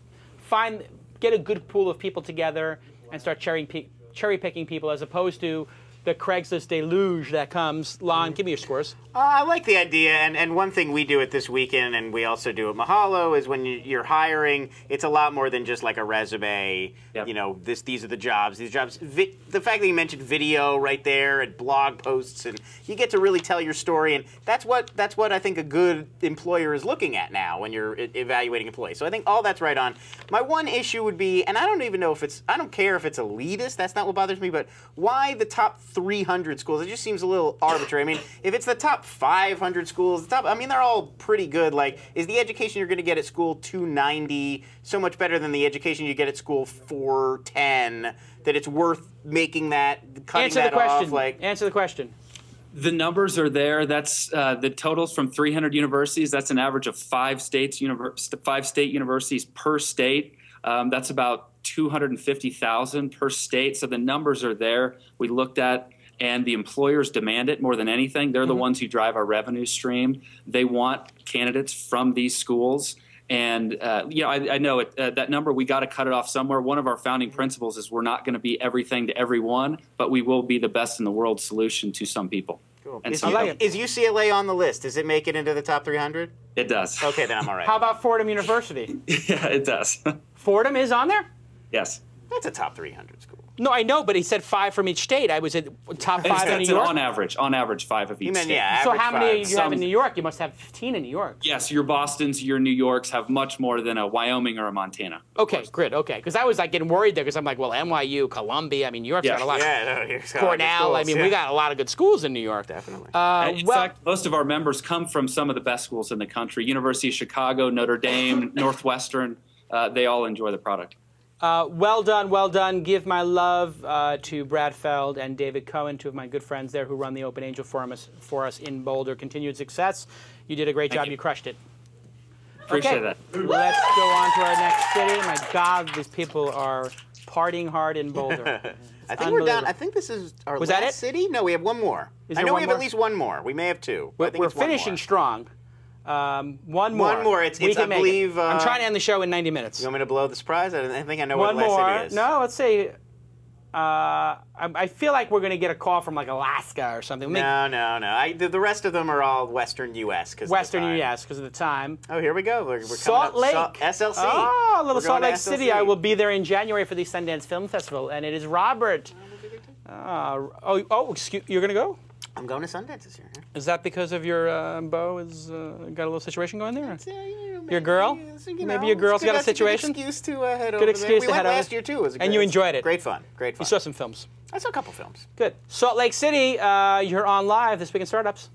get a good pool of people together and start cherry picking people as opposed to the Craigslist deluge that comes. Lon, give me your scores. I like the idea, and one thing we do at This Weekend, and we also do at Mahalo, is when you're hiring, it's a lot more than just like a resume. Yep. These are the jobs. These jobs. The fact that you mentioned video right there and blog posts, and you get to really tell your story, and that's what I think a good employer is looking at now when you're evaluating employees. So I think all that's right on. My one issue would be, and I don't even know if I don't care if it's elitist. That's not what bothers me, but why the top 300 schools. It just seems a little arbitrary. I mean, if it's the top 500 schools, they're all pretty good. Like, is the education you're going to get at school 290 so much better than the education you get at school 410 that it's worth making that, cutting Answer that the question. off? Like, Answer the question. The numbers are there. That's the totals from 300 universities. That's an average of 5 state universities per state. That's about 250,000 per state. So the numbers are there. We looked at, and the employers demand it more than anything. They're the ones who drive our revenue stream. They want candidates from these schools. And I know that number, we got to cut it off somewhere. One of our founding principles is we're not going to be everything to everyone, but we will be the best in the world solution to some people. Cool. And Is UCLA on the list? Does it make it into the top 300? It does. Okay, then I'm all right. How about Fordham University? Yeah, it does. Fordham is on there? Yes. That's a top 300 school. No, I know, but he said 5 from each state. I was at top 5 in New York. On average 5 of each state. So how many do you have in New York? You must have 15 in New York. Yes, your Bostons, your New Yorks have much more than a Wyoming or a Montana. Okay, good. Okay, because I was like getting worried there because I'm like, well, NYU, Columbia. I mean, New York's got a lot. Cornell. I mean, we got a lot of good schools in New York. Definitely. In fact, most of our members come from some of the best schools in the country: University of Chicago, Notre Dame, Northwestern. They all enjoy the product. Well done, well done. Give my love to Brad Feld and David Cohen, 2 of my good friends there who run the Open Angel for us in Boulder. Continued success. You did a great job. You crushed it. Appreciate that. Let's go on to our next city. My God, these people are partying hard in Boulder. I think we're down. I think this is our last city. No, we have one more. I know we have at least one more. We may have 2. We're finishing strong. One more. One more. It's I believe. I'm trying to end the show in 90 minutes. You want me to blow the surprise? I think I know one what the last city is. No, let's say. I feel like we're going to get a call from like Alaska or something. No. The rest of them are all Western U.S. Western U.S. because of the time. Oh, here we go. We're Salt coming up. Lake. SLC. Oh, little Salt Lake City. I will be there in January for the Sundance Film Festival, and it is Robert. Excuse. You're going to go? I'm going to Sundance this year. Yeah. Is that because of your beau has got a little situation going there? Your girl? Maybe your girl's got a situation? Good excuse to head over there. We went last year, too. It was and you enjoyed it? Great fun. You saw some films? I saw a couple films. Good. Salt Lake City, you're on live this week in Startups.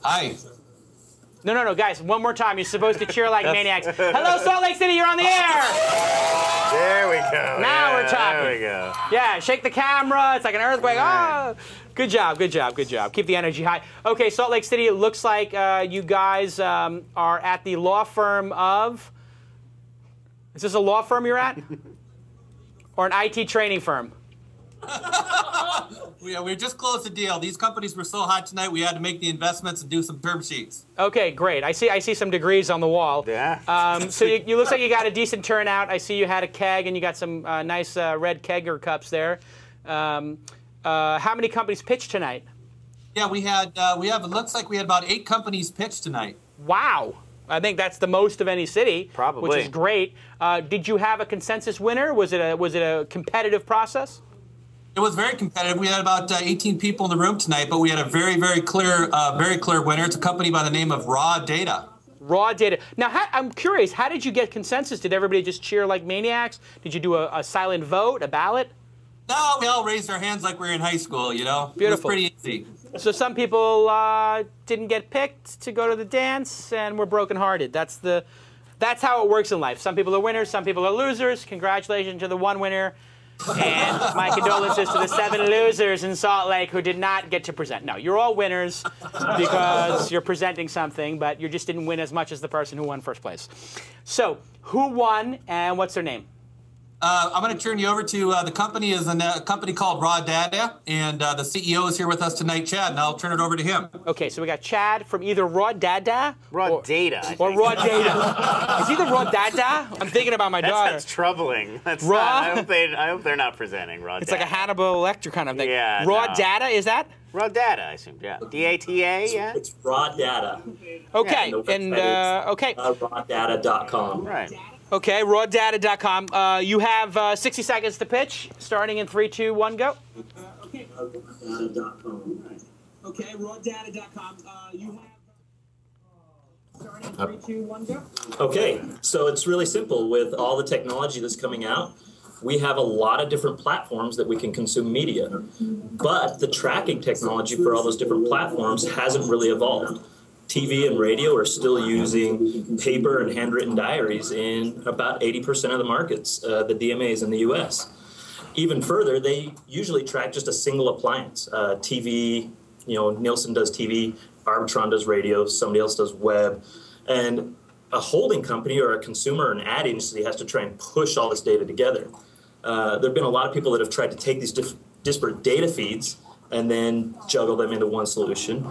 Hi. No, guys, one more time. You're supposed to cheer like maniacs. Hello, Salt Lake City, you're on the air! There we go. Now we're talking. There we go. Yeah, shake the camera. It's like an earthquake. Oh, good job. Keep the energy high. Okay, Salt Lake City, it looks like you guys are at the law firm of... Is this a law firm you're at? Or an IT training firm? We just closed the deal. These companies were so hot tonight, we had to make the investments and do some term sheets. Okay, great. I see some degrees on the wall. Yeah. So you looks like you got a decent turnout. I see you had a keg and you got some nice red kegger cups there. How many companies pitched tonight? Yeah, it looks like we had about 8 companies pitched tonight. Wow. I think that's the most of any city. Probably. Which is great. Did you have a consensus winner? Was it a competitive process? It was very competitive. We had about 18 people in the room tonight, but we had a very, very clear winner. It's a company by the name of Raw Data. Raw Data. Now, I'm curious, how did you get consensus? Did everybody just cheer like maniacs? Did you do a silent vote, a ballot? No, we all raised our hands like we were in high school, you know? Beautiful. It was pretty easy. So some people didn't get picked to go to the dance and were brokenhearted. That's how it works in life. Some people are winners, some people are losers. Congratulations to the one winner. And my condolences to the 7 losers in Salt Lake who did not get to present. No, you're all winners because you're presenting something, but you just didn't win as much as the person who won first place. So, who won and what's their name? I'm going to turn you over to the company is a company called Raw Data, and the CEO is here with us tonight, Chad, and I'll turn it over to him. Okay, so we got Chad from either Raw Data or Data. Or Raw Data. Is either Raw Data? I'm thinking about my daughter. That's troubling. That's Raw? I hope they're not presenting Raw Data. It's like a Hannibal Lecter kind of thing. Yeah. Raw Data, is that? Raw Data, I assume, yeah. DATA, yeah? It's Raw Data. Okay, yeah, okay. Rawdata.com. Right. Okay, rawdata.com. You have 60 seconds to pitch, starting in 3, 2, 1, go. Okay. Rawdata.com. Okay, rawdata.com. You have starting in 3, 2, 1, go. Okay, so it's really simple. With all the technology that's coming out, we have a lot of different platforms that we can consume media. But the tracking technology for all those different platforms hasn't really evolved. TV and radio are still using paper and handwritten diaries in about 80% of the markets, the DMAs in the US. Even further, they usually track just a single appliance. TV, Nielsen does TV, Arbitron does radio, somebody else does web. And a holding company or a consumer or an ad agency has to try and push all this data together. There have been a lot of people that have tried to take these disparate data feeds and then juggle them into one solution.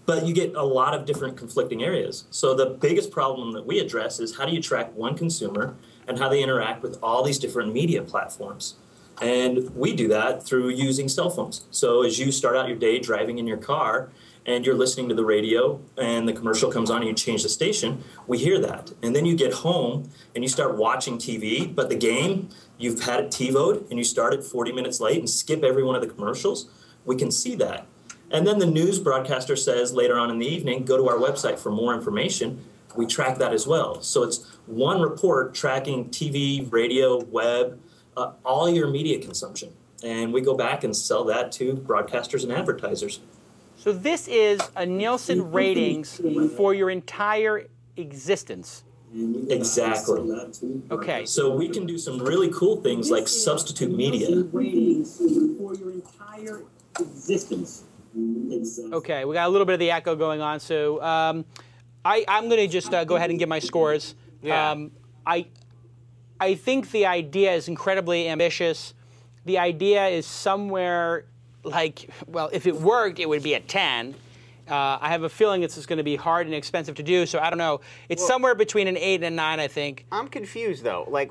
But you get a lot of different conflicting areas. So the biggest problem that we address is how do you track one consumer and how they interact with all these different media platforms. And we do that through using cell phones. So as you start out your day driving in your car and you're listening to the radio and the commercial comes on and you change the station, we hear that. And then you get home and you start watching TV, but the game, you've had it TiVo'd and you start it 40 minutes late and skip every one of the commercials, we can see that. And then the news broadcaster says later on in the evening, go to our website for more information. We track that as well. So it's one report tracking TV, radio, web, all your media consumption. And we go back and sell that to broadcasters and advertisers. So this is a Nielsen ratings for your entire existence. Exactly. Okay. So we can do some really cool things like substitute media. Ratings for your entire existence. Okay, we got a little bit of the echo going on, so I'm going to just go ahead and give my scores. Yeah. I think the idea is incredibly ambitious. The idea is somewhere like, well, if it worked, it would be a 10. I have a feeling this is going to be hard and expensive to do, so I don't know. It's somewhere between an 8 and a 9, I think. I'm confused, though. Like,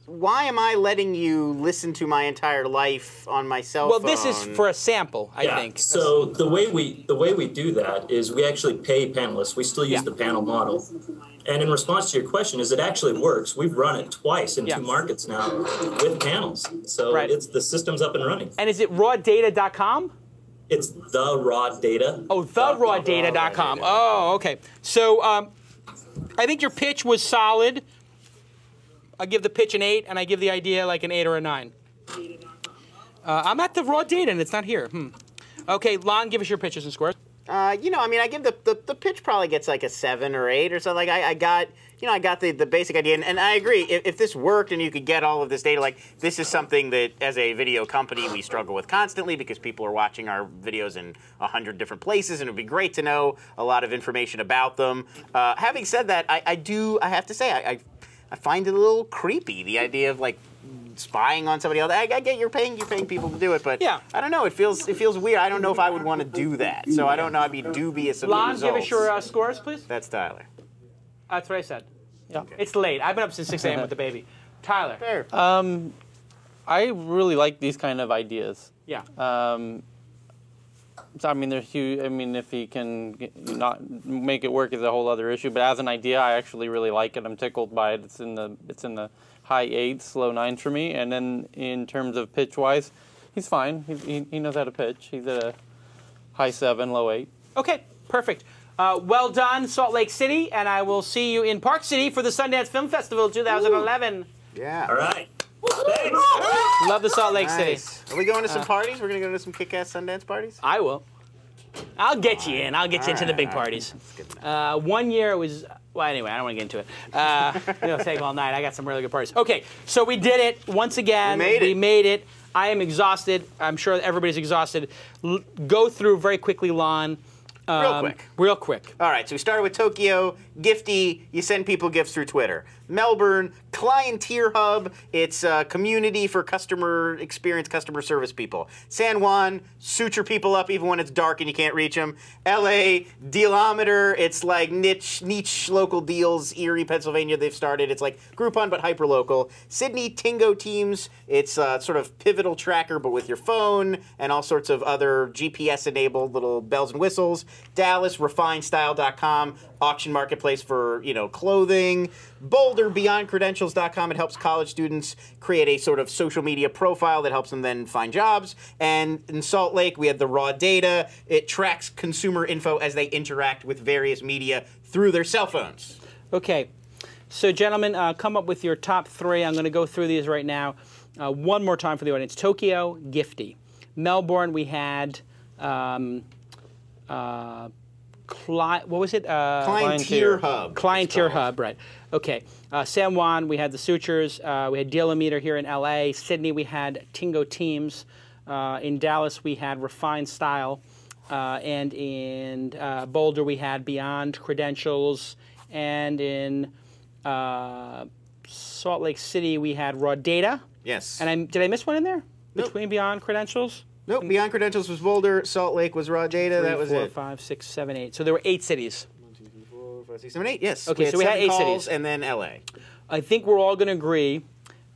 why am I letting you listen to my entire life on my cell phone? Well, this is for a sample, I think. So the way we do that is we actually pay panelists. We still use the panel model. And in response to your question, is it actually works. We've run it twice in 2 markets now with panels. So it's the system's up and running. And is it rawdata.com? It's the raw data. Oh, therawdata.com. Oh, okay. So I think your pitch was solid. I give the pitch an 8, and I give the idea like an 8 or a 9. I'm at the raw data, and it's not here. Okay, Lon, give us your pitches and scores. I give the pitch probably gets like a 7 or 8 or something. Like I got the basic idea, and I agree. If this worked and you could get all of this data, like this is something that as a video company we struggle with constantly because people are watching our videos in 100 different places, and it would be great to know a lot of information about them. Having said that, I have to say I find it a little creepy, the idea of like spying on somebody else. I get you're paying people to do it, but I don't know. It feels weird. I don't know if I would want to do that. So I don't know. I'd be dubious of the results. Lon, give us your scores, please. That's Tyler. That's what I said. Yeah. Okay. It's late. I've been up since 6 a.m. with the baby. Tyler. Fair. I really like these kind of ideas. Yeah. So, I mean, there's huge. I mean, if he can not make it work is a whole other issue. But as an idea, I actually really like it. I'm tickled by it. It's in the high 8s, low 9s for me. And then in terms of pitch wise, he's fine. He knows how to pitch. He's at a high 7, low 8. Okay, perfect. Well done, Salt Lake City, and I will see you in Park City for the Sundance Film Festival 2011. Yeah. All right. Love the Salt Lake City. Are we going to some parties? We're going to go to some kick-ass Sundance parties? I will. I'll get you in. I'll get you into the big parties. 1 year it was... Well, anyway, I don't want to get into it. It'll take all night. I got some really good parties. Okay, so we did it once again. We made it. I am exhausted. I'm sure everybody's exhausted. Go through very quickly, Lon. Real quick. All right, so we started with Tokyo, Gifty, you send people gifts through Twitter. Melbourne, Clienteer Hub, it's a community for customer experience, customer service people. San Juan, suture people up even when it's dark and you can't reach them. LA, Dealometer, it's like niche local deals. Erie, Pennsylvania, they've started. It's like Groupon, but hyper-local. Sydney, Tingo Teams, it's sort of pivotal tracker, but with your phone, and all sorts of other GPS-enabled little bells and whistles. Dallas, refinedstyle.com, auction marketplace for, clothing. Boulder, beyondcredentials.com. It helps college students create a sort of social media profile that helps them then find jobs. And in Salt Lake, we have the raw data. It tracks consumer info as they interact with various media through their cell phones. Okay. So, gentlemen, come up with your top 3. I'm going to go through these right now. One more time for the audience. Tokyo, Gifty. Melbourne, we had what was it? Clienteer Hub. Clienteer Hub, right. Okay. San Juan, we had the Sutures. We had Dealometer here in LA. Sydney, we had Tingo Teams. In Dallas, we had Refined Style. And in Boulder, we had Beyond Credentials. And in Salt Lake City, we had Raw Data. Yes. And did I miss one in there? Nope. Between Beyond Credentials? Nope. Beyond Credentials was Boulder. Salt Lake was Raw Data. 3, that was 4, it. 5, 6, 7, 8. So there were 8 cities. 1, 2, 3, 4, 5, 6, 7, 8. Yes. Okay, so we had 8 cities. And then LA. I think we're all going to agree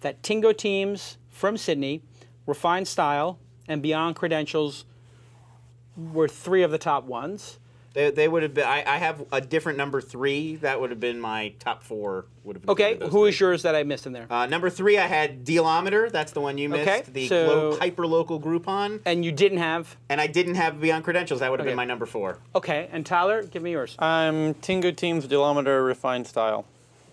that Tingo Teams from Sydney, Refined Style, and Beyond Credentials were 3 of the top ones. They would have been. I have a different number 3. That would have been my top 4. Would have been okay, who is yours that I missed in there? Number 3, I had Dealometer. That's the one you missed. Okay, The so, hyper-local Groupon. And you didn't have? And I didn't have Beyond Credentials. That would have been my number 4. Okay, and Tyler, give me yours. Tingo Teams, Dealometer, Refined Style.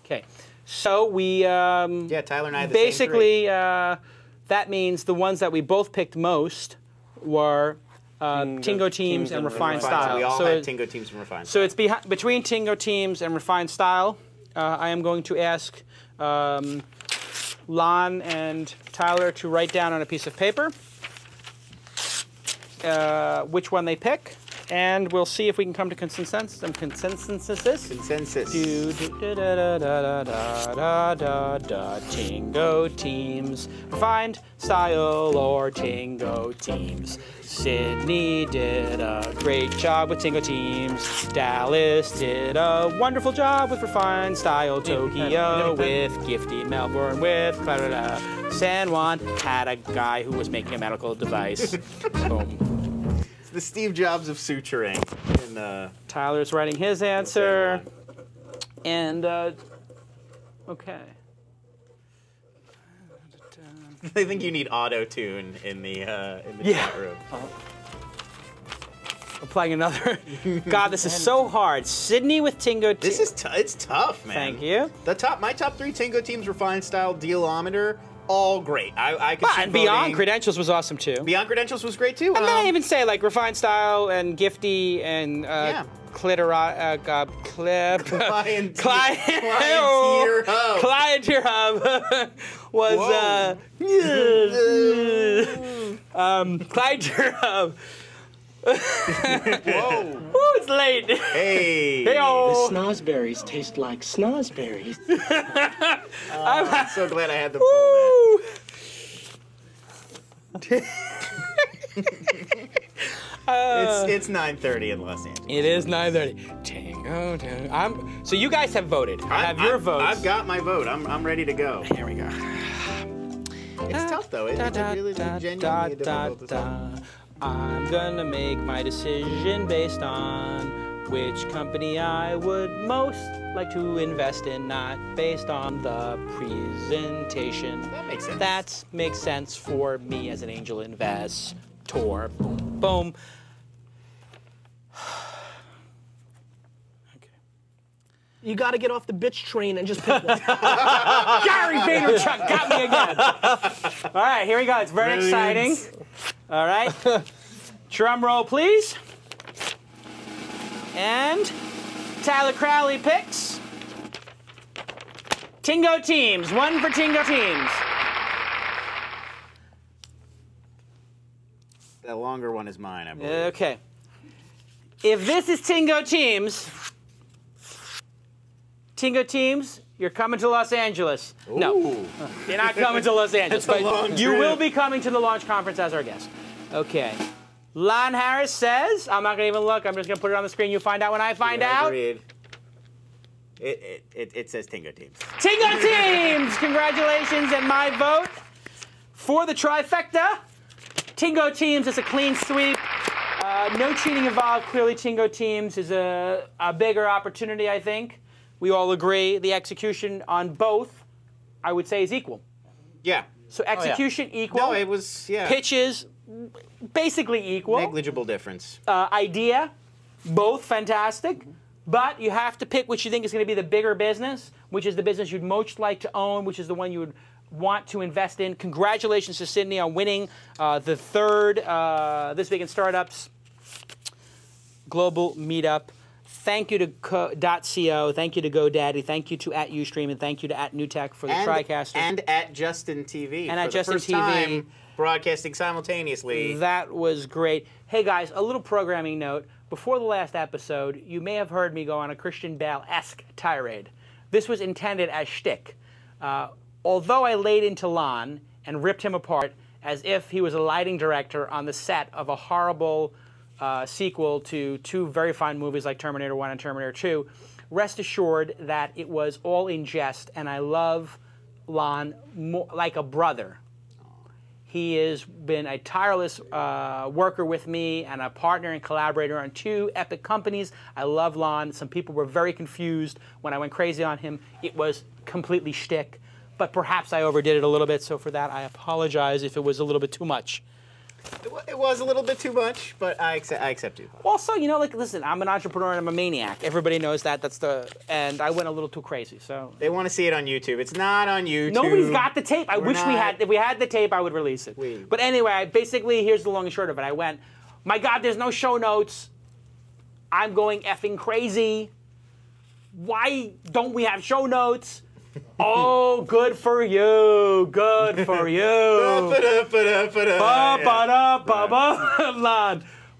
Okay, so we yeah, Tyler and I had the basically that means the ones that we both picked most were Tingo Teams and Refined Style. So we all had Tingo Teams and Refined Style. So it's between Tingo Teams and Refined Style. I am going to ask Lon and Tyler to write down on a piece of paper which one they pick, and we'll see if we can come to consensus. Consensus. Tingo Teams, Refined Style, or Tingo Teams. Sydney did a great job with Tingo Teams. Dallas did a wonderful job with Refined Style. Tokyo with Gifty. Melbourne with San Juan had a guy who was making a medical device. Boom. It's the Steve Jobs of suturing. Tyler's writing his answer. And, okay. I think you need auto-tune in the chat room. Applying another. God, this is so hard. Sydney with Tingo Teams. This is it's tough, man. Thank you. My top 3 Tingo Teams, Refined Style, Dealometer, all great. I could see and Beyond Credentials was awesome too. Beyond Credentials was great too. And then I even say like Refined Style and Gifty and Clienteer Hub was Clienteer Hub. Whoa! Ooh, it's late. Hey! Hey-o. The snozberries taste like snozberries. I'm so glad I had to pull that. It's 9:30 in Los Angeles. It is 9:30. Tingo. So you guys have voted. I have your votes. I've got my vote. I'm ready to go. Here we go. It's tough though. It's really genuinely difficult. I'm gonna make my decision based on which company I would most like to invest in, not based on the presentation. That makes sense. That makes sense for me as an angel investor. Boom, boom. You got to get off the bitch train and just pick one. Gary Vaynerchuk got me again. All right, here we go. It's very exciting. All right. Drum roll, please. And Tyler Crowley picks Tingo Teams. 1 for Tingo Teams. The longer one is mine, I believe. Okay. If this is Tingo Teams, you're coming to Los Angeles. Ooh. No, you're not coming to Los Angeles, but you will be coming to the launch conference as our guest. Okay. Lon Harris says, I'm not going to even look. I'm just going to put it on the screen. You find out when I find out. Agreed. It says Tingo Teams. Tingo Teams! Congratulations, and my vote for the trifecta. Tingo Teams is a clean sweep. No cheating involved. Clearly, Tingo Teams is a bigger opportunity, I think. We all agree. The execution on both, I would say, is equal. Yeah. So execution equal. No, it was, Pitches, basically equal. Negligible difference. Idea, both fantastic. But you have to pick which you think is going to be the bigger business, which is the business you'd most like to own, which is the one you would want to invest in. Congratulations to Sydney on winning the third This Week in Startups Global Meetup. Thank you to .co. Thank you to GoDaddy. Thank you to @Ustream, and thank you to @NewTech for the TriCaster. And @Justin TV. And for @Justin the first TV. time broadcasting simultaneously. That was great. Hey guys, a little programming note. Before the last episode, you may have heard me go on a Christian Bale-esque tirade. This was intended as shtick. Although I laid into Lon and ripped him apart as if he was a lighting director on the set of a horrible sequel to two very fine movies like Terminator 1 and Terminator 2, rest assured that it was all in jest, and I love Lon like a brother. He has been a tireless worker with me and a partner and collaborator on 2 epic companies. I love Lon. Some people were very confused when I went crazy on him. It was completely shtick, but perhaps I overdid it a little bit, so for that I apologize if it was a little bit too much. It was a little bit too much, but I accept you. Also, you know, like, listen, I'm an entrepreneur and I'm a maniac. Everybody knows that. And I went a little too crazy. So they want to see it on YouTube. It's not on YouTube. Nobody's got the tape. I wish we had. If we had the tape, I would release it. But anyway, basically, here's the long and short of it. I went, my God, there's no show notes. I'm going effing crazy. Why don't we have show notes? Oh, good for you. Good for you.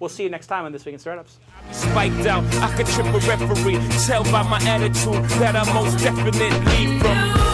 We'll see you next time on This Week in Startups. Spiked out, I could trip a referee. Tell by my attitude that I most definitely from.